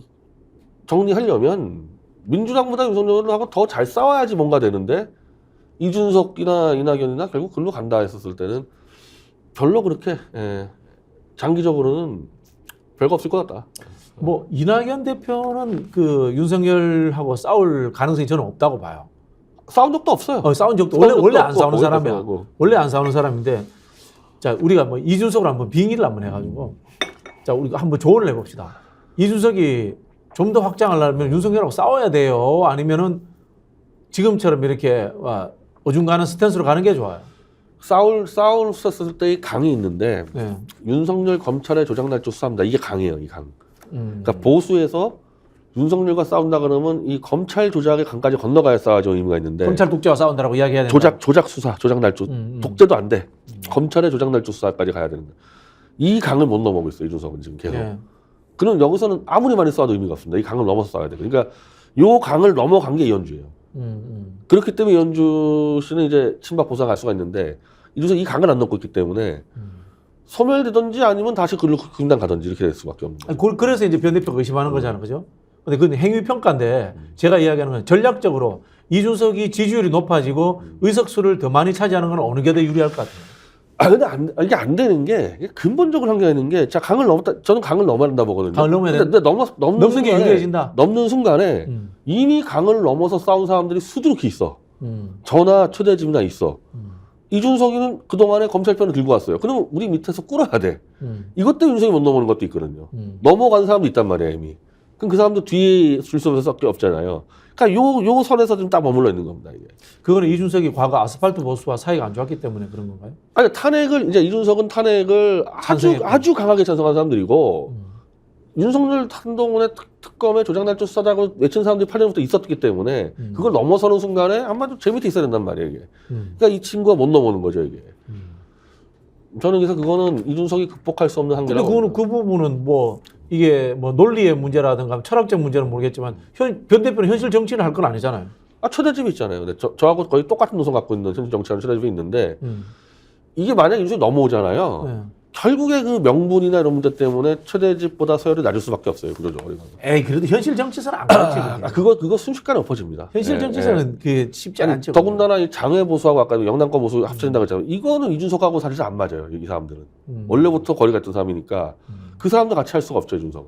정리하려면 민주당보다 윤석열하고 더 잘 싸워야지 뭔가 되는데 이준석이나 이낙연이나 결국 글로 간다 했었을 때는 별로 그렇게 장기적으로는 별거 없을 것 같다. 뭐 이낙연 대표는 그 윤석열하고 싸울 가능성이 저는 없다고 봐요. 싸운 적도 없어요. 싸운 적도 원래 안 싸우는 사람이야. 원래 안 싸우는 사람인데 자 우리가 뭐 이준석을 한번 빙의를 한번 해가지고 자 우리가 한번 조언을 해봅시다. 이준석이 좀 더 확장하려면 윤석열하고 싸워야 돼요. 아니면은 지금처럼 이렇게 어중간한 스탠스로 가는 게 좋아요. 싸웠을 때의 강이 있는데 네. 윤석열 검찰의 조작날조 수사합니다. 이게 강이에요. 이 강. 그러니까 보수에서 윤석열과 싸운다 그러면 이 검찰 조작의 강까지 건너가야 싸워야죠 의미가 있는데 검찰 독재와 싸운다라고 이야기해야 된다. 조작 수사, 조작날조 독재도 안 돼. 검찰의 조작날조 수사까지 가야 되는데 이 강을 못 넘어오고 있어요. 이준석은 지금 계속. 네. 그럼 여기서는 아무리 많이 싸워도 의미가 없습니다. 이 강을 넘어서 싸워야 돼요. 그러니까 요 강을 넘어간 게 이현주예요. 그렇기 때문에 이현주 씨는 이제 친박 보상 갈 수가 있는데 이준석 이 강을 안 넘고 있기 때문에 소멸되든지 아니면 다시 금당 가든지 이렇게 될 수밖에 없는 거예요. 그래서 이제 변 대표가 의심하는 거잖아요. 그죠? 근데 그건 행위평가인데 제가 이야기하는 건 전략적으로 이준석이 지지율이 높아지고 의석수를 더 많이 차지하는 건 어느 게 더 유리할 것 같아요. 근데 이게 안 되는 게 근본적으로 한계가 있는 게 자 강을 넘었다. 저는 강을 넘어야 된다 보거든요. 강을 넘어야 근데 넘는 게 유리해진다. 넘는 순간에 이미 강을 넘어서 싸운 사람들이 수두룩히 있어. 저나 최대집이나 있어. 이준석이는 그동안에 검찰편을 들고 왔어요. 그러면 우리 밑에서 꿇어야 돼. 이것 때문에 윤석이 못 넘어오는 것도 있거든요. 넘어간 사람도 있단 말이에요, 이미. 그럼 그 사람도 뒤에 줄 수밖에 없잖아요. 그러니까 요 선에서 좀 딱 머물러 있는 겁니다, 이게. 그거는 이준석이 과거 아스팔트 보수와 사이가 안 좋았기 때문에 그런 건가요? 아니, 이제 이준석은 탄핵을 아주 강하게 찬성한 사람들이고, 윤석열 한동훈의 특검에 조작날조 수사다고 외친 사람들이 8년부터 있었기 때문에 그걸 넘어서는 순간에 한마디로 제 밑에 있어야 된단 말이에요, 이게. 그러니까 이 친구가 못 넘어오는 거죠, 이게. 저는 그래서 그거는 이준석이 극복할 수 없는 한계라고. 근데 그거는 그 부분은 뭐 이게 뭐 논리의 문제라든가 철학적 문제는 모르겠지만 변 대표는 현실 정치를 할 건 아니잖아요. 최대집이 있잖아요. 근데 저하고 거의 똑같은 노선 갖고 있는 현실 정치하는 최대집이 있는데 이게 만약에 이준석이 넘어오잖아요. 네. 결국에 그 명분이나 이런 문제 때문에 최대집보다 서열이 낮을 수밖에 없어요. 구조적으로. 에이 그래도 현실 정치에서는 안 그렇지. 그거 순식간에 엎어집니다. 현실 정치에서는 그게 쉽지 않죠. 더군다나 이 장외 보수하고 아까 영남권 보수 합쳐진다고 했잖아요. 이거는 이준석하고 사실 안 맞아요. 이 사람들은. 원래부터 거리가 있던 사람이니까 그 사람도 같이 할 수가 없죠. 이준석은.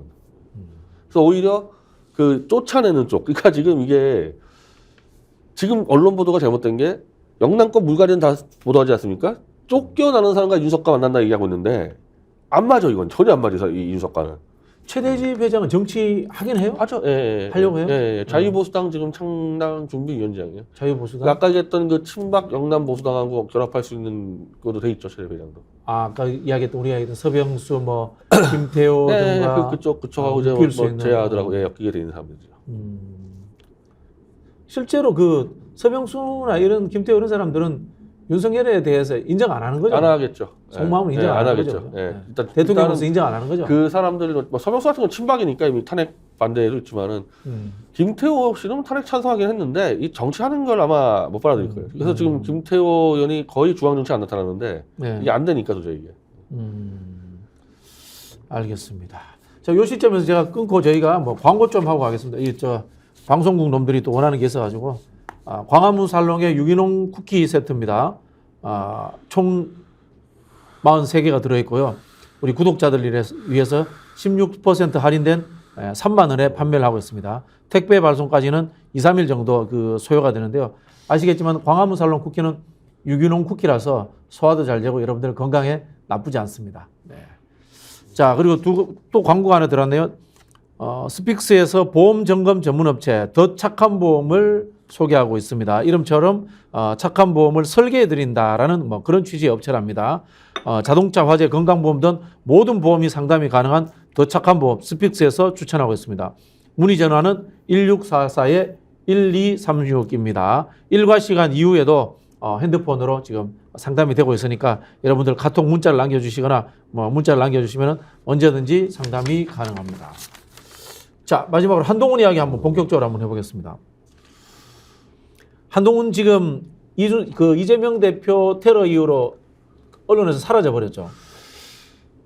그래서 오히려 그 쫓아내는 쪽. 그러니까 지금 이게 지금 언론 보도가 잘못된 게 영남권 물갈이는 다 보도하지 않습니까? 쫓겨나는 사람과 이준석과 만난다 얘기하고 있는데 안 맞아. 이건 전혀 안 맞아요. 이 이준석과는. 최대집 회장은 정치 하긴 해요? 하죠. 예. 하려고 해요? 예. 자유보수당 지금 창당 준비위원장이에요. 자유보수당? 아까 얘기했던 그 친박 영남 보수당하고 결합할 수 있는 것도 돼 있죠. 최대 회장도. 아까 이야기했던 우리가 얘기했던 서병수 뭐 김태호 등과 그쪽하고 이제 뭐 제아들하고 엮이게 돼 있는 사람들이죠. 실제로 그 서병수나 이런 김태호 이런 사람들은 윤석열에 대해서 인정 안 하는 거죠? 안 하겠죠. 속마음은 인정 안 하는 거죠. 일단 대통령으로서 인정 안 하는 거죠. 그 사람들 뭐 서명수 같은 건 친박이니까 이미 탄핵 반대도 있지만은 김태호 씨는 탄핵 찬성하긴 했는데 이 정치하는 걸 아마 못 받아들일 거예요. 그래서 지금 김태호 의원이 거의 중앙 정치 안 나타나는데 이게 안 되니까 도저히 이게. 알겠습니다. 자, 요 시점에서 제가 끊고 저희가 뭐 광고 좀 하고 가겠습니다. 이 방송국 놈들이 또 원하는 게 있어가지고 광화문 살롱의 유기농 쿠키 세트입니다. 총 43개가 들어있고요. 우리 구독자들 위해서 16% 할인된 3만 원에 판매를 하고 있습니다. 택배 발송까지는 2, 3일 정도 그 소요가 되는데요. 아시겠지만 광화문 살롱 쿠키는 유기농 쿠키라서 소화도 잘 되고 여러분들 건강에 나쁘지 않습니다. 네. 자, 그리고 또 광고가 하나 들어왔네요. 스픽스에서 보험 점검 전문 업체 더 착한 보험을 소개하고 있습니다. 이름처럼 착한 보험을 설계해 드린다라는 뭐 그런 취지의 업체랍니다. 자동차, 화재, 건강보험 등 모든 보험이 상담이 가능한 더 착한 보험 스픽스에서 추천하고 있습니다. 문의 전화는 1644에 1236입니다. 일과 시간 이후에도 핸드폰으로 지금 상담이 되고 있으니까 여러분들 카톡 문자를 남겨주시거나 뭐 문자를 남겨주시면 언제든지 상담이 가능합니다. 자, 마지막으로 한동훈 이야기 한번 본격적으로 한번 해보겠습니다. 한동훈 지금 이재명 대표 테러 이후로 언론에서 사라져 버렸죠.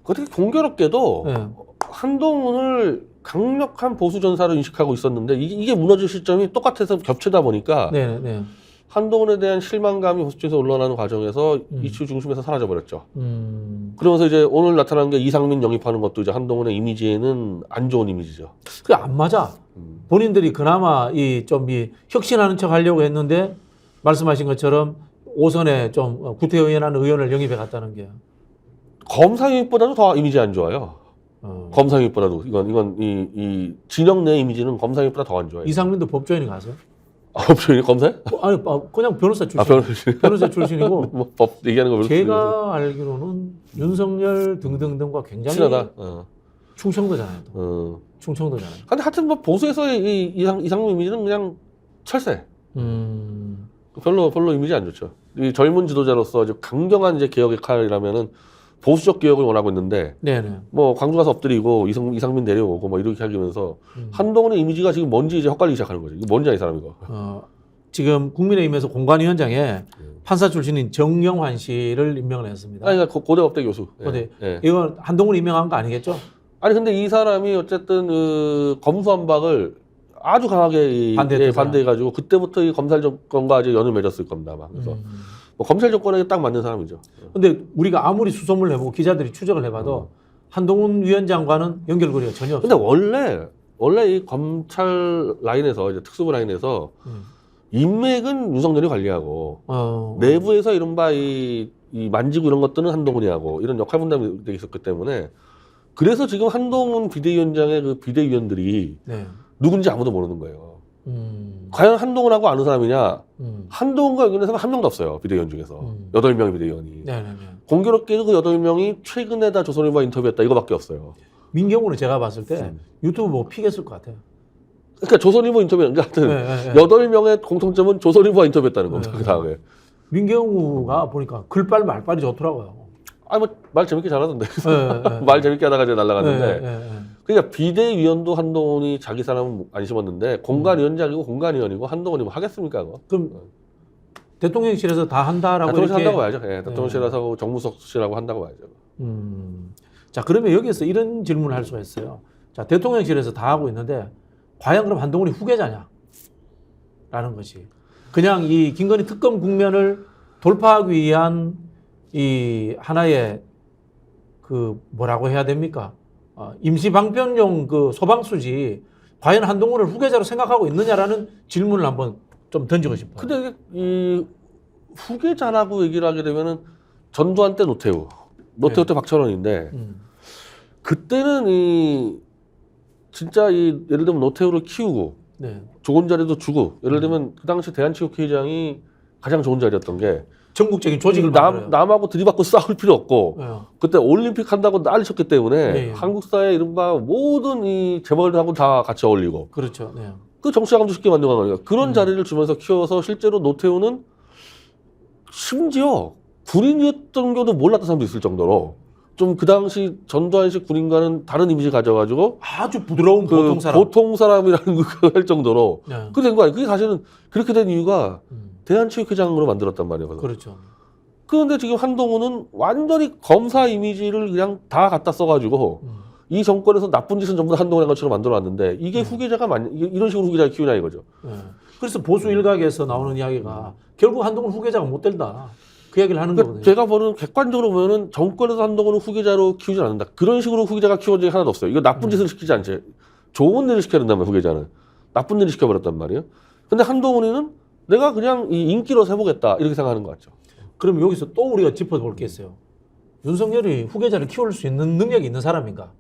어떻게 공교롭게도 네. 한동훈을 강력한 보수 전사로 인식하고 있었는데 이게 무너질 시점이 똑같아서 겹치다 보니까 네, 네. 한동훈에 대한 실망감이 보수 쪽에서 올라가는 과정에서 이슈 중심에서 사라져 버렸죠. 그러면서 이제 오늘 나타난 게 이상민 영입하는 것도 이제 한동훈의 이미지에는 안 좋은 이미지죠. 그게 안 맞아. 본인들이 그나마 이 혁신하는 척 하려고 했는데 말씀하신 것처럼 오선에 좀 구태의원하는 의원을 영입해 갔다는 게. 검사 영입보다도 더 이미지 안 좋아요. 검사 영입보다도 이건 이 진영 내 이미지는 검사 영입보다 더 안 좋아요. 이상민도 법조인이 가세요? 법조인이 검사요? 아니 그냥 변호사 출신. 변호사. 변호사 출신이고. 뭐 법 얘기하는 거 별로 제가 알기로는 윤석열 등등등과 굉장히 친하다. 충청도잖아요. 충청도잖아요. 근데 하여튼 뭐 보수에서의 이상민 이미지는 그냥 철새. 별로 이미지 안 좋죠. 이 젊은 지도자로서 아주 강경한 이제 개혁의 칼이라면은 보수적 개혁을 원하고 있는데, 네네. 뭐 광주 가서 엎드리고 이상민 내려오고 뭐 이렇게 하면서 한동훈의 이미지가 지금 뭔지 이제 헛갈리기 시작하는 거죠. 이게 뭔지 이 사람 이거. 지금 국민의힘에서 공관위원장에 판사 출신인 정영환 씨를 임명을 했습니다. 아니, 그러니까 고대 법대 교수. 고대. 예. 이건 한동훈 임명한 거 아니겠죠? 아니 근데 이 사람이 어쨌든 검수완박을 아주 강하게 반대해가지고 그때부터 이 검찰 정권과 이제 연을 맺었을 겁니다. 아마. 그래서 뭐 검찰 정권에 딱 맞는 사람이죠. 근데 우리가 아무리 수소문을 해보고 기자들이 추적을 해봐도 한동훈 위원장과는 연결고리가 전혀 없어요. 근데 원래 이 검찰 라인에서 이제 특수부 라인에서 인맥은 윤석열이 관리하고 내부에서 이른바 이 만지고 이런 것들은 한동훈이 하고 이런 역할 분담이 되어 있었기 때문에 그래서 지금 한동훈 비대위원장의 그 비대위원들이 네. 누군지 아무도 모르는 거예요. 과연 한동훈하고 아는 사람이냐? 한동훈과 연결된 사람 한 명도 없어요. 비대위원 중에서. 8명의 비대위원이. 네네네. 공교롭게도 그 8명이 최근에 다 조선일보와 인터뷰했다 이거밖에 없어요. 민경우는 제가 봤을 때 유튜브 보고 피겠을 것 같아요. 그러니까 조선일보 인터뷰, 하여튼 네. 8명의 공통점은 조선일보와 인터뷰했다는 겁니다. 네. 그 다음에. 민경우가 보니까 글빨 말빨이 좋더라고요. 뭐 말 재밌게 잘하던데. 네. 말 재밌게 하다가 이제 날아갔는데. 네. 그러니까 비대위원도 한동훈이 자기 사람은 안 심었는데 공관위원장이고 공관위원이고 한동훈이 뭐 하겠습니까? 그거? 그럼 대통령실에서 다 한다라고 대통령실 이렇게 한다고 봐야죠. 예, 대통령실에서 정무석실하고 한다고 봐야죠. 자, 그러면 여기서 이런 질문을 할 수가 있어요. 자, 대통령실에서 다 하고 있는데 과연 그럼 한동훈이 후계자냐? 라는 것이. 그냥 이 김건희 특검 국면을 돌파하기 위한 이 하나의 그 뭐라고 해야 됩니까? 임시 방편용 그 소방수지 과연 한동훈을 후계자로 생각하고 있느냐라는 질문을 한번 좀 던지고 싶어요. 근데 이 후계자라고 얘기를 하게 되면은 전두환 때 노태우 때 박철원인데 그때는 이 진짜 이 예를 들면 노태우를 키우고 좋은 자리도 주고 예를 들면 그 당시 대한체육회장이 가장 좋은 자리였던 게 전국적인 조직을 만들어요. 남하고 들이받고 싸울 필요 없고 그때 올림픽 한다고 난리 쳤기 때문에 한국사의 이른바 모든 이 재벌들하고 다 같이 어울리고 그렇죠. 네. 그 정치자금도 쉽게 만들어간 거니까 그런 자리를 주면서 키워서 실제로 노태우는 심지어 군인이었던 것도 몰랐던 사람도 있을 정도로 좀 그 당시 전두환식 군인과는 다른 이미지 가져가지고 아주 부드러운 그 보통 사람. 보통 사람이라는 걸 할 정도로 네. 그게 된 거 아니에요. 그게 사실은 그렇게 된 이유가 대한체육회장으로 만들었단 말이에요. 그렇죠. 그런데 지금 한동훈은 완전히 검사 이미지를 그냥 다 갖다 써가지고 이 정권에서 나쁜 짓은 전부 다 한동훈의 것처럼 만들어놨는데 이게 후계자가 이런 식으로 후계자를 키우냐 이거죠. 그래서 보수 일각에서 나오는 이야기가 결국 한동훈 후계자가 못 된다. 그 이야기를 하는 그러니까 거거든요. 제가 보는 객관적으로 보면은 정권에서 한동훈을 후계자로 키우지 않는다. 그런 식으로 후계자가 키워진 적이 하나도 없어요. 이거 나쁜 짓을 시키지 않지. 좋은 일을 시켜야 된다면 후계자는. 나쁜 일을 시켜버렸단 말이에요. 근데 한동훈이는 내가 그냥 이 인기로 해보겠다 이렇게 생각하는 것 같죠. 그럼 여기서 또 우리가 짚어볼 게 있어요. 윤석열이 후계자를 키울 수 있는 능력이 있는 사람인가?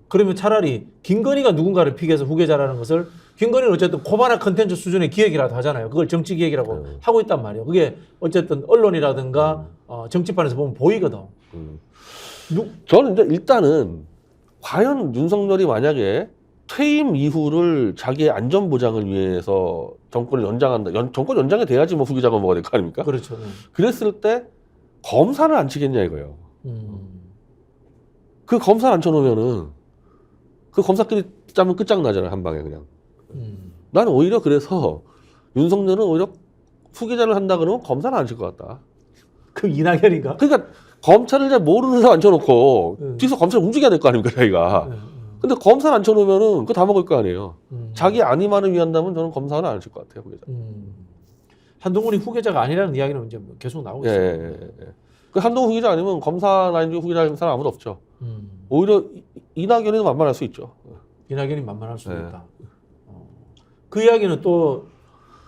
그러면 차라리 김건희가 누군가를 픽해서 후계자라는 것을 김건희는 어쨌든 코바나 컨텐츠 수준의 기획이라도 하잖아요. 그걸 정치 기획이라고 하고 있단 말이에요. 그게 어쨌든 언론이라든가 정치판에서 보면 보이거든. 저는 이제 일단은 과연 윤석열이 만약에 퇴임 이후를 자기의 안전 보장을 위해서 정권을 연장한다. 정권 연장이 돼야지 뭐 후기자가 뭐가 될 거 아닙니까? 그렇죠. 그랬을 때 검사를 안 치겠냐 이거예요. 그 검사를 안 쳐놓으면은 그 검사끼리 짜면 끝장나잖아요. 한 방에 그냥. 나는 오히려 그래서 윤석열은 오히려 후기자를 한다 그러면 검사는 안 칠 것 같다. 그 이낙연인가? 그러니까 검찰을 잘 모르는 사람 앉혀놓고 뒤에서 검찰 움직여야 될 거 아닙니까 자기가. 근데 검사를 앉혀놓으면은 그거 다 먹을 거 아니에요. 자기 안위만을 위한다면 저는 검사는 안 칠 것 같아요. 후기자. 한동훈이 후계자가 아니라는 이야기는 이제 뭐 계속 나오고 예, 있어요. 예. 그 한동훈 후기자 아니면 검사 라인 중에 후기자 사람 아무도 없죠. 오히려 이낙연이 만만할 수 있죠. 이낙연이 만만할 수도 네. 있다. 그 이야기는 또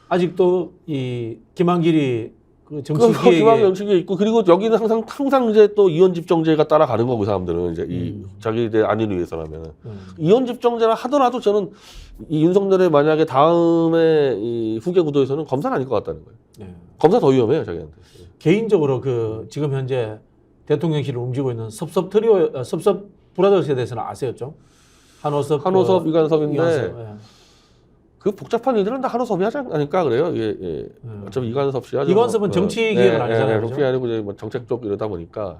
아직도 이 김한길이 그 정치기획에 기왕 정치기에 있고 그리고 여기는 항상 이제 또 이원 집정제가 따라가는 거고 그 사람들은 이제 이 자기들 안위를 위해서라면 이원 집정제를 하더라도 저는 이 윤석열의 만약에 다음에 이 후계 구도에서는 검사는 아닐 것 같다는 거예요. 네. 검사 더 위험해요 자기한테. 개인적으로 그 지금 현재 대통령실을 움직이고 있는 섭섭 트리오, 섭섭 브라더스에 대해서는 아세요 좀? 한호섭, 이관섭인데 이관섭, 예. 그 복잡한 일들은 다 한호섭이 하지 않을까 그래요. 예. 어차피 이관섭 씨가 이관섭은 정치 기획은 아니잖아요. 정치 아니고 이제 뭐 정책 쪽 이러다 보니까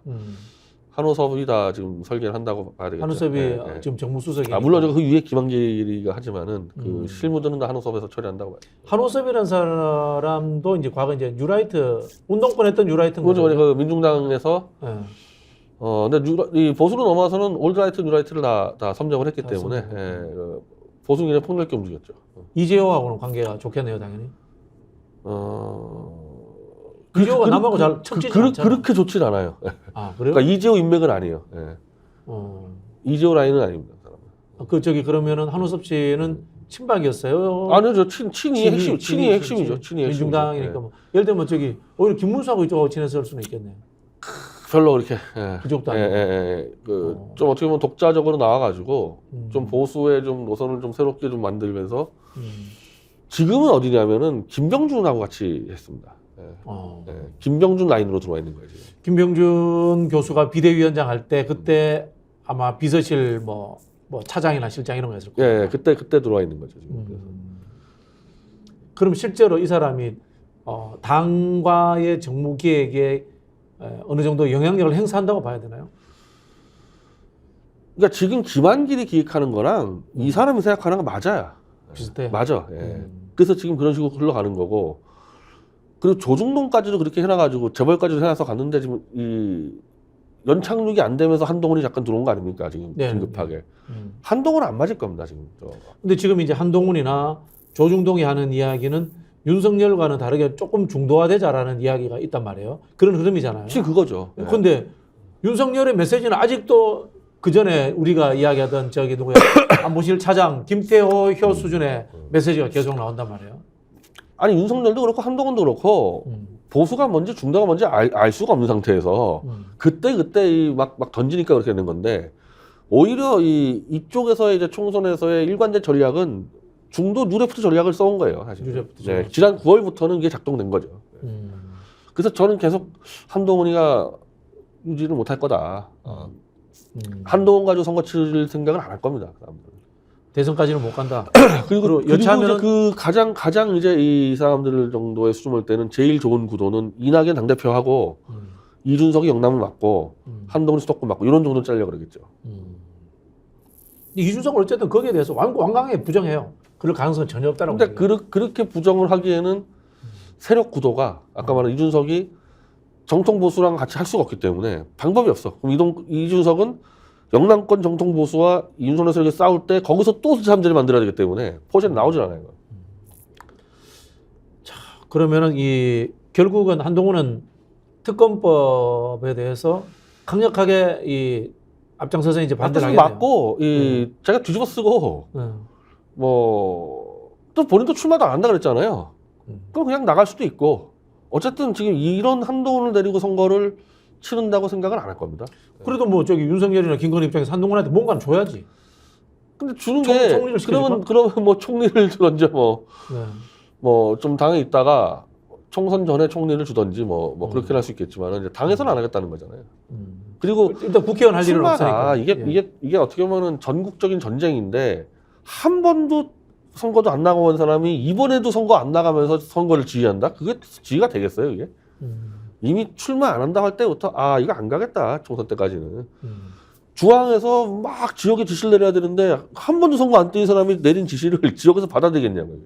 한호섭이 다 지금 설계를 한다고 봐야 되겠죠. 한호섭이 지금 정무수석이. 물론 그 위에 김한길이가 하지만은 그 실무들은 다 한호섭에서 처리한다고 봐요. 한호섭이라는 사람도 이제 과거 이제 뉴라이트 운동권 했던 뉴라이트인 거죠. 그렇죠. 그 민중당에서 예. 근데 이 보수로 넘어와서는 올드라이트, 뉴라이트를 다 섬정을 했기 때문에 보수인의 폭넓게 움직였죠. 이재호하고는 관계가 좋겠네요, 당연히. 이재호가 남하고 잘 척지지 않잖아. 그렇게 좋진 않아요. 아, 그래요? 그러니까 이재호 인맥은 아니에요. 이재호 라인은 아닙니다. 그러면은 한호섭 씨는 친박이었어요? 아니요, 저 친이의 핵심이죠. 친이의 민중당이니까 뭐. 예를 들면 오히려 김문수하고 이쪽하고 친했을 수는 있겠네요. 별로 그렇게 그쪽도 아니고. 좀 어떻게 보면 독자적으로 나와가지고 좀 보수의 좀 노선을 좀 새롭게 좀 만들면서 지금은 어디냐면은 김병준하고 같이 했습니다. 김병준 라인으로 들어와 있는 거예요. 지금. 김병준 교수가 비대위원장 할 때 그때 아마 비서실 뭐 차장이나 실장 이런 거 했을 거예요. 그때 들어와 있는 거죠. 지금. 그럼 실제로 이 사람이 당과의 정무 기획에 어느 정도 영향력을 행사한다고 봐야 되나요? 그러니까 지금 김한길이 기획하는 거랑 이 사람이 생각하는 건 맞아요. 비슷해. 맞아. 그래서 지금 그런 식으로 흘러가는 거고 그리고 조중동까지도 그렇게 해놔가지고 재벌까지도 해놔서 갔는데 지금 이 연착륙이 안 되면서 한동훈이 잠깐 들어온 거 아닙니까 지금 긴급하게. 한동훈은 안 맞을 겁니다 지금. 근데 지금 이제 한동훈이나 조중동이 하는 이야기는 윤석열과는 다르게 조금 중도화되자라는 이야기가 있단 말이에요. 그런 흐름이잖아요. 지금 그거죠. 그런데 윤석열의 메시지는 아직도 그 전에 우리가 이야기하던 누구야 안보실 차장 김태호 효 수준의 메시지가 계속 나온단 말이에요. 아니 윤석열도 그렇고 한동훈도 그렇고 보수가 뭔지 중도가 뭔지 알 수가 없는 상태에서 그때 막 던지니까 그렇게 되는 건데 오히려 이쪽에서의 이제 총선에서의 일관된 전략은 중도 뉴레프트 전략을 써온 거예요, 사실. 지난 9월부터는 이게 작동된 거죠. 그래서 저는 계속 한동훈이가 유지를 못할 거다. 한동훈 가지고 선거 치를 생각은 안 할 겁니다. 대선까지는 못 간다. 그리고 여차하면 그 가장 이제 이 사람들 정도의 수준일 때는 제일 좋은 구도는 이낙연 당대표하고 이준석이 영남을 맡고 한동훈이 수도권 맡고 이런 정도 짜려고 그러겠죠. 이준석은 어쨌든 거기에 대해서 완강하게 부정해요. 그럴 가능성은 전혀 없다라고. 근데 그렇게 부정을 하기에는 세력 구도가 아까 말한 이준석이 정통 보수랑 같이 할 수가 없기 때문에 방법이 없어. 그럼 이준석은 영남권 정통 보수와 윤석열 세력이 싸울 때 거기서 또 잠자리 만들어야 되기 때문에 포지션이 나오질 않아요. 자, 그러면은 결국은 한동훈은 특검법에 대해서 강력하게 앞장서서 이제 반대를 하겠네요. 맞고 제가 뒤집어 쓰고 또 본인도 출마도 안 한다 그랬잖아요. 그럼 그냥 나갈 수도 있고 어쨌든 지금 이런 한동훈을 데리고 선거를 치른다고 생각은 안 할 겁니다. 그래도 윤석열이나 김건희 입장에서 한동훈한테 뭔가는 줘야지. 근데 주는 게 그러면 뭐 총리를 주던지 뭐 좀 당에 있다가 총선 전에 총리를 주던지 뭐 그렇게 할 수 있겠지만 이제 당에서는 안 하겠다는 거잖아요. 그리고 일단 국회의원 할 일은 없으니까. 이게 어떻게 보면은 전국적인 전쟁인데 한 번도 선거도 안 나가본 사람이 이번에도 선거 안 나가면서 선거를 지휘한다? 그게 지휘가 되겠어요, 이게? 이미 출마 안 한다 할 때부터 아 이거 안 가겠다 총선 때까지는 중앙에서 막 지역에 지시를 내려야 되는데 한 번도 선거 안 뛴 사람이 내린 지시를 지역에서 받아들이겠냐고요.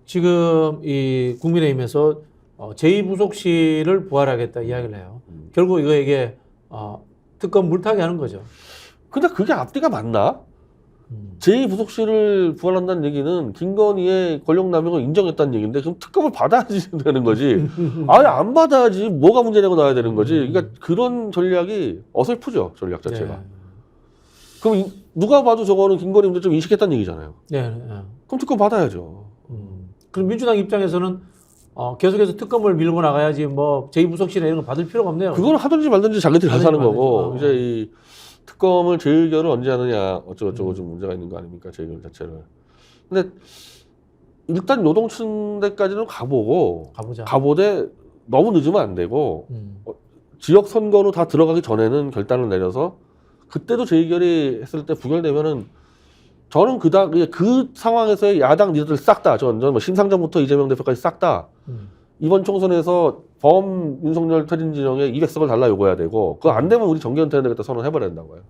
지금 이 국민의힘에서 제2부속실을 부활하겠다 이야기를 해요. 결국 이게 특검 물타기 하는 거죠. 근데 그게 앞뒤가 맞나? 제2부속실을 부활한다는 얘기는 김건희의 권력남용을 인정했다는 얘기인데 그럼 특검을 받아야지 되는 거지. 아예 안 받아야지 뭐가 문제냐고 나와야 되는 거지. 그러니까 그런 전략이 어설프죠. 전략 자체가. 네. 그럼 누가 봐도 저거는 김건희 문제 좀 인식했다는 얘기잖아요. 네. 그럼 특검 받아야죠. 그럼 민주당 입장에서는 계속해서 특검을 밀고 나가야지 뭐 제2부속실에 이런 거 받을 필요가 없네요. 그건 하든지 말든지 자기들이 알아서 하는 거고 말든지. 이제 이 특검을 재의결을 언제 하느냐 어쩌고저쩌고 좀 문제가 있는 거 아닙니까 재의결 자체를. 근데 일단 요동친데까지는 가보자. 가보되 너무 늦으면 안 되고 지역 선거로 다 들어가기 전에는 결단을 내려서 그때도 재의결이 했을 때 부결되면은 저는 그 상황에서의 야당 리더들 싹 다 전 뭐 심상정부터 이재명 대표까지 싹 다 이번 총선에서 범 윤석열 퇴진 진영에 200석을 달라 요구해야 되고 그거 안 되면 우리 정계 은퇴해야 되겠다 선언해버려야 된다고요.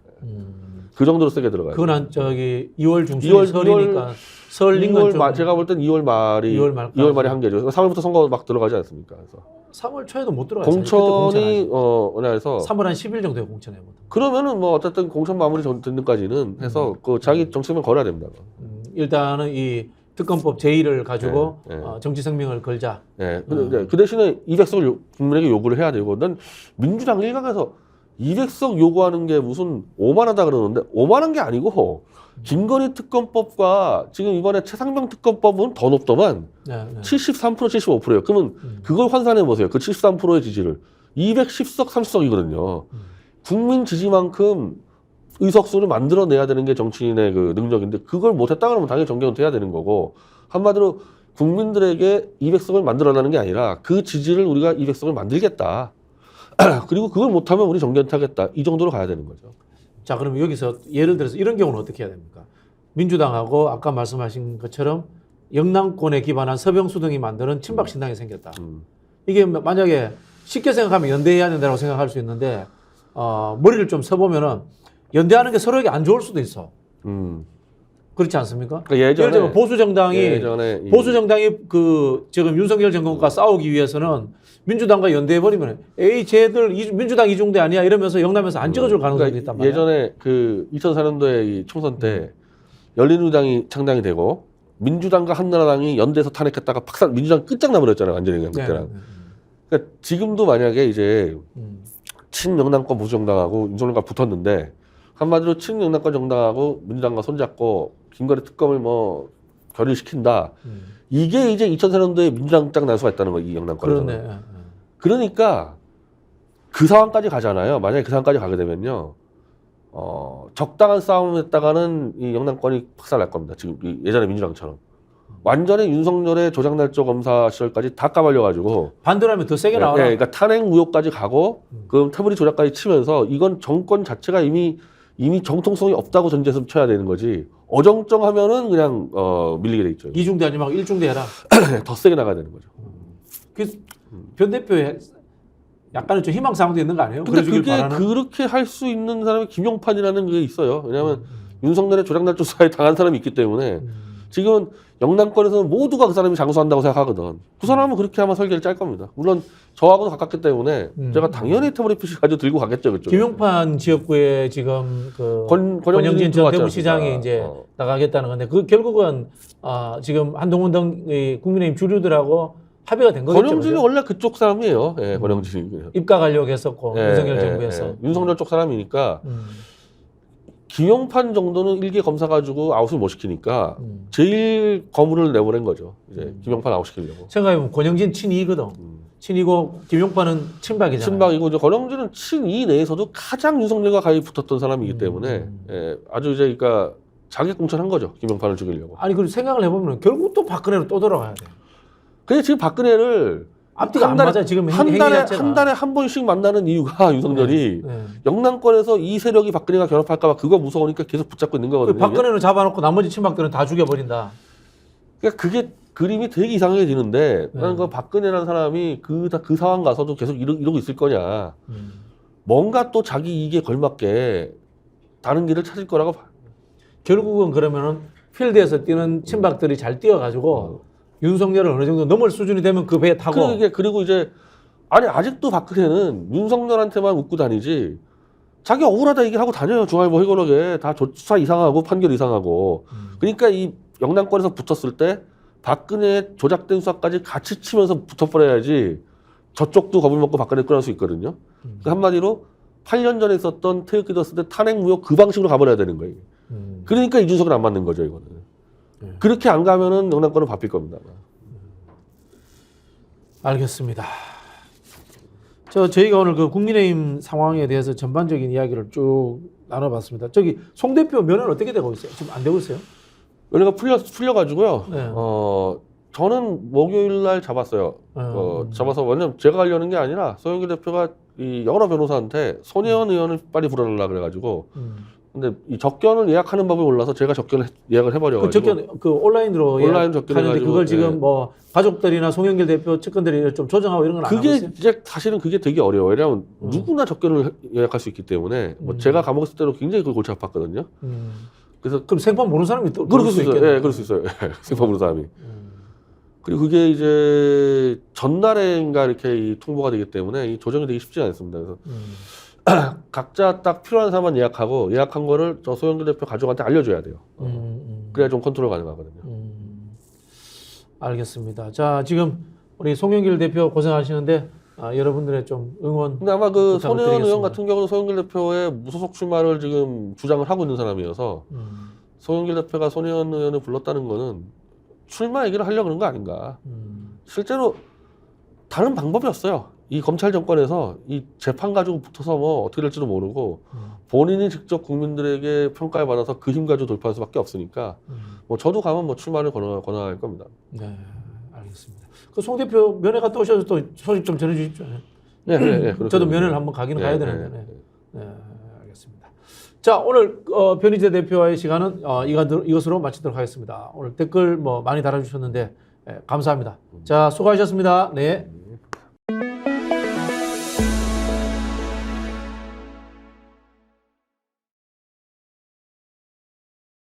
그 정도로 세게 들어가요. 그건 한 2월 중순이 설이니까 설 인근 좀 제가 볼 땐 2월 말이 2월 말이 한계죠. 3월부터 선거 막 들어가지 않습니까? 그래서 3월 초에도 못 들어가요. 공천이 그래서 3월 한 10일 정도에 공천해 보다. 그러면은 뭐 어쨌든 공천 마무리 듣는까지는 해서 그 자기 정책만 걸어야 됩니다. 일단은 이 특검법 제1을 가지고 네. 정치 생명을 걸자. 네. 그 대신에 200석을 국민에게 요구를 해야 되고 난 민주당 일각에서 200석 요구하는 게 무슨 오만하다 그러는데 오만한 게 아니고 김건희 특검법과 지금 이번에 최상병 특검법은 더 높더만 73% 75%예요. 그러면 그걸 환산해 보세요. 그 73%의 지지를 210석 30석이거든요. 국민 지지만큼 의석수를 만들어내야 되는 게 정치인의 그 능력인데 그걸 못했다 그러면 당연히 정계 은퇴해야 되는 거고 한마디로 국민들에게 200석을 만들어내는 게 아니라 그 지지를 우리가 200석을 만들겠다. 그리고 그걸 못하면 우리 정계 은퇴하겠다. 이 정도로 가야 되는 거죠. 자, 그럼 여기서 예를 들어서 이런 경우는 어떻게 해야 됩니까? 민주당하고 아까 말씀하신 것처럼 영남권에 기반한 서병수 등이 만드는 친박신당이 생겼다. 이게 만약에 쉽게 생각하면 연대해야 된다고 생각할 수 있는데 머리를 좀 써보면은 연대하는 게 서로에게 안 좋을 수도 있어. 그렇지 않습니까? 그러니까 예를 들면 보수 정당이 그 지금 윤석열 정권과 싸우기 위해서는 민주당과 연대해 버리면 쟤들 민주당 이중대 아니야 이러면서 영남에서 안 찍어줄 가능성이 있단 말이야. 예전에 그 2004년도에 이 총선 때 열린우리당이 창당이 되고 민주당과 한나라당이 연대해서 탄핵했다가 박살 민주당 끝장나버렸잖아요 완전히 그냥 그때랑. 그러니까 지금도 만약에 이제 친영남권 보수정당하고 윤석열과 붙었는데 한마디로 친영남권 정당하고 민주당과 손잡고 김건희 특검을 뭐 결의시킨다. 이게 이제 2004년도에 민주당 짱 날 수가 있다는 거예요. 이 영남권에서. 그러네. 그러니까 그 상황까지 가잖아요. 만약에 그 상황까지 가게 되면요. 적당한 싸움을 했다가는 이 영남권이 박살날 겁니다. 지금 예전에 민주당처럼. 완전히 윤석열의 조작날조 검사 시절까지 다 까발려가지고 반대로 하면 더 세게 나와라. 네, 그러니까 탄핵 무효까지 가고 그럼 태블릿 조작까지 치면서 이건 정권 자체가 이미 정통성이 없다고 전제해서 쳐야 되는 거지. 어정쩡하면은 그냥 밀리게 돼 있죠. 이중대 하지 말고 일중대 해라. 더 세게 나가야 되는 거죠. 그래서 변 대표의 약간은 좀 희망사항도 있는 거 아니에요? 근데 그게 그렇게 할 수 있는 사람이 김용판이라는 게 있어요. 왜냐하면 윤석열의 조작날조 수사에 당한 사람이 있기 때문에 지금은 영남권에서는 모두가 그 사람이 장수한다고 생각하거든. 그 사람은 그렇게 하면 설계를 짤 겁니다. 물론 저하고도 가깝기 때문에 제가 당연히 태블릿 PC 가지고 들고 가겠죠. 그쪽. 김용판 지역구에 지금 그 권영진 전 대구시장이 이제 나가겠다는 건데 그 결국은 지금 한동훈 등 국민의힘 주류들하고 합의가 된 거겠죠. 권영진이 그렇죠? 원래 그쪽 사람이에요. 예, 권영진이. 입각하려고 했었고 윤석열 정부에서. 윤석열 쪽 사람이니까 김용판 정도는 일개 검사 가지고 아웃을 못 시키니까 제일 거물을 내보낸 거죠. 이제 김용판 아웃시키려고. 생각해보면 권영진 친이거든. 친이고 김용판은 친박이잖아요. 친박이고 이제 권영진은 친이 내에서도 가장 윤석열과 가까이 붙었던 사람이기 때문에 아주 이제 그러니까 자기 공천한 거죠. 김용판을 죽이려고. 아니 그리고 생각을 해보면 결국 또 박근혜로 또 돌아가야 돼. 근데 지금 박근혜를 앞뒤가 안 맞아 지금 한 행위 자체가. 한 달에 한 번씩 만나는 이유가 윤석열이 네. 영남권에서 이 세력이 박근혜가 결합할까봐 그거 무서우니까 계속 붙잡고 있는 거거든요. 박근혜는 잡아놓고 나머지 친박들은 다 죽여버린다. 그러니까 그게 그림이 되게 이상해지는데 나는 그 박근혜라는 사람이 그 상황 가서도 계속 이러고 있을 거냐. 뭔가 또 자기 이익에 걸맞게 다른 길을 찾을 거라고 봐요. 결국은 그러면은 필드에서 뛰는 친박들이 잘 뛰어가지고 윤석열을 어느 정도 넘을 수준이 되면 그 배에 타고. 그리고 이제 아니 아직도 박근혜는 윤석열한테만 웃고 다니지 자기 억울하다 얘기를 하고 다녀요. 중앙일보 회고록에 다 수사 이상하고 판결 이상하고. 그러니까 이 영남권에서 붙었을 때 박근혜의 조작된 수사까지 같이 치면서 붙어버려야지 저쪽도 겁을 먹고 박근혜 끌어낼 수 있거든요. 그러니까 한마디로 8년 전에 있었던 태극기 들었을 때 탄핵 무효 그 방식으로 가버려야 되는 거예요. 그러니까 이준석은 안 맞는 거죠, 이거는. 그렇게 안 가면은 영남권은 바뀔 겁니다. 알겠습니다. 저희가 오늘 그 국민의힘 상황에 대해서 전반적인 이야기를 쭉 나눠봤습니다. 저기 송 대표 면허는 어떻게 되고 있어요? 지금 안 되고 있어요? 연애가 풀려가지고요. 네. 저는 목요일 날 잡았어요. 잡아서 왜냐면 제가 가려는 게 아니라 소영길 대표가 이 여러 변호사한테 손혜원 의원을 빨리 불러달라 그래가지고. 근데 이 적견을 예약하는 법을 몰라서 제가 적견을 예약을 해버려가지고. 그 적견 그 온라인으로 온라인 적견 하는데 해가지고, 그걸 지금 뭐 가족들이나 송영길 대표 측근들이 좀 조정하고 이런 건 안 하고 그게 있어요? 이제 사실은 그게 되게 어려워요. 왜냐하면 누구나 적견을 예약할 수 있기 때문에 뭐 제가 감옥에 있을 때도 굉장히 그 골치 아팠거든요. 그래서 그럼 생판 모르는 사람이 또 그럴 수 있어요. 있겠네. 예, 그럴 수 있어요. 생판 모르는 사람이. 그리고 그게 이제 전날에인가 이렇게 이 통보가 되기 때문에 이 조정이 되기 쉽지 않습니다. 그래서 각자 딱 필요한 사람만 예약하고 예약한 거를 저 소영길 대표 가족한테 알려줘야 돼요. 그래야 좀 컨트롤 가능하거든요. 알겠습니다. 자, 지금 우리 송영길 대표 고생하시는데 여러분들의 좀 응원. 근데 아마 그 손혜원 부탁드리겠습니다. 의원 같은 경우는 소영길 대표의 무소속 출마를 지금 주장을 하고 있는 사람이어서 소영길 대표가 손혜원 의원을 불렀다는 거는 출마 얘기를 하려고 그런 거 아닌가. 실제로 다른 방법이 없어요. 이 검찰 정권에서 이 재판 가지고 붙어서 뭐 어떻게 될지도 모르고 본인이 직접 국민들에게 평가를 받아서 그 힘 가지고 돌파할 수밖에 없으니까 뭐 저도 가면 뭐 출마를 권할 겁니다. 네, 알겠습니다. 그 송 대표 면회 갔다 오셔서 또 소식 좀 전해주십시오. 네. 저도 면회를 한번 가기는 가야 되는데. 네, 알겠습니다. 자, 오늘 변희재 대표와의 시간은 이것으로 마치도록 하겠습니다. 오늘 댓글 뭐 많이 달아주셨는데 감사합니다. 자, 수고하셨습니다. 네.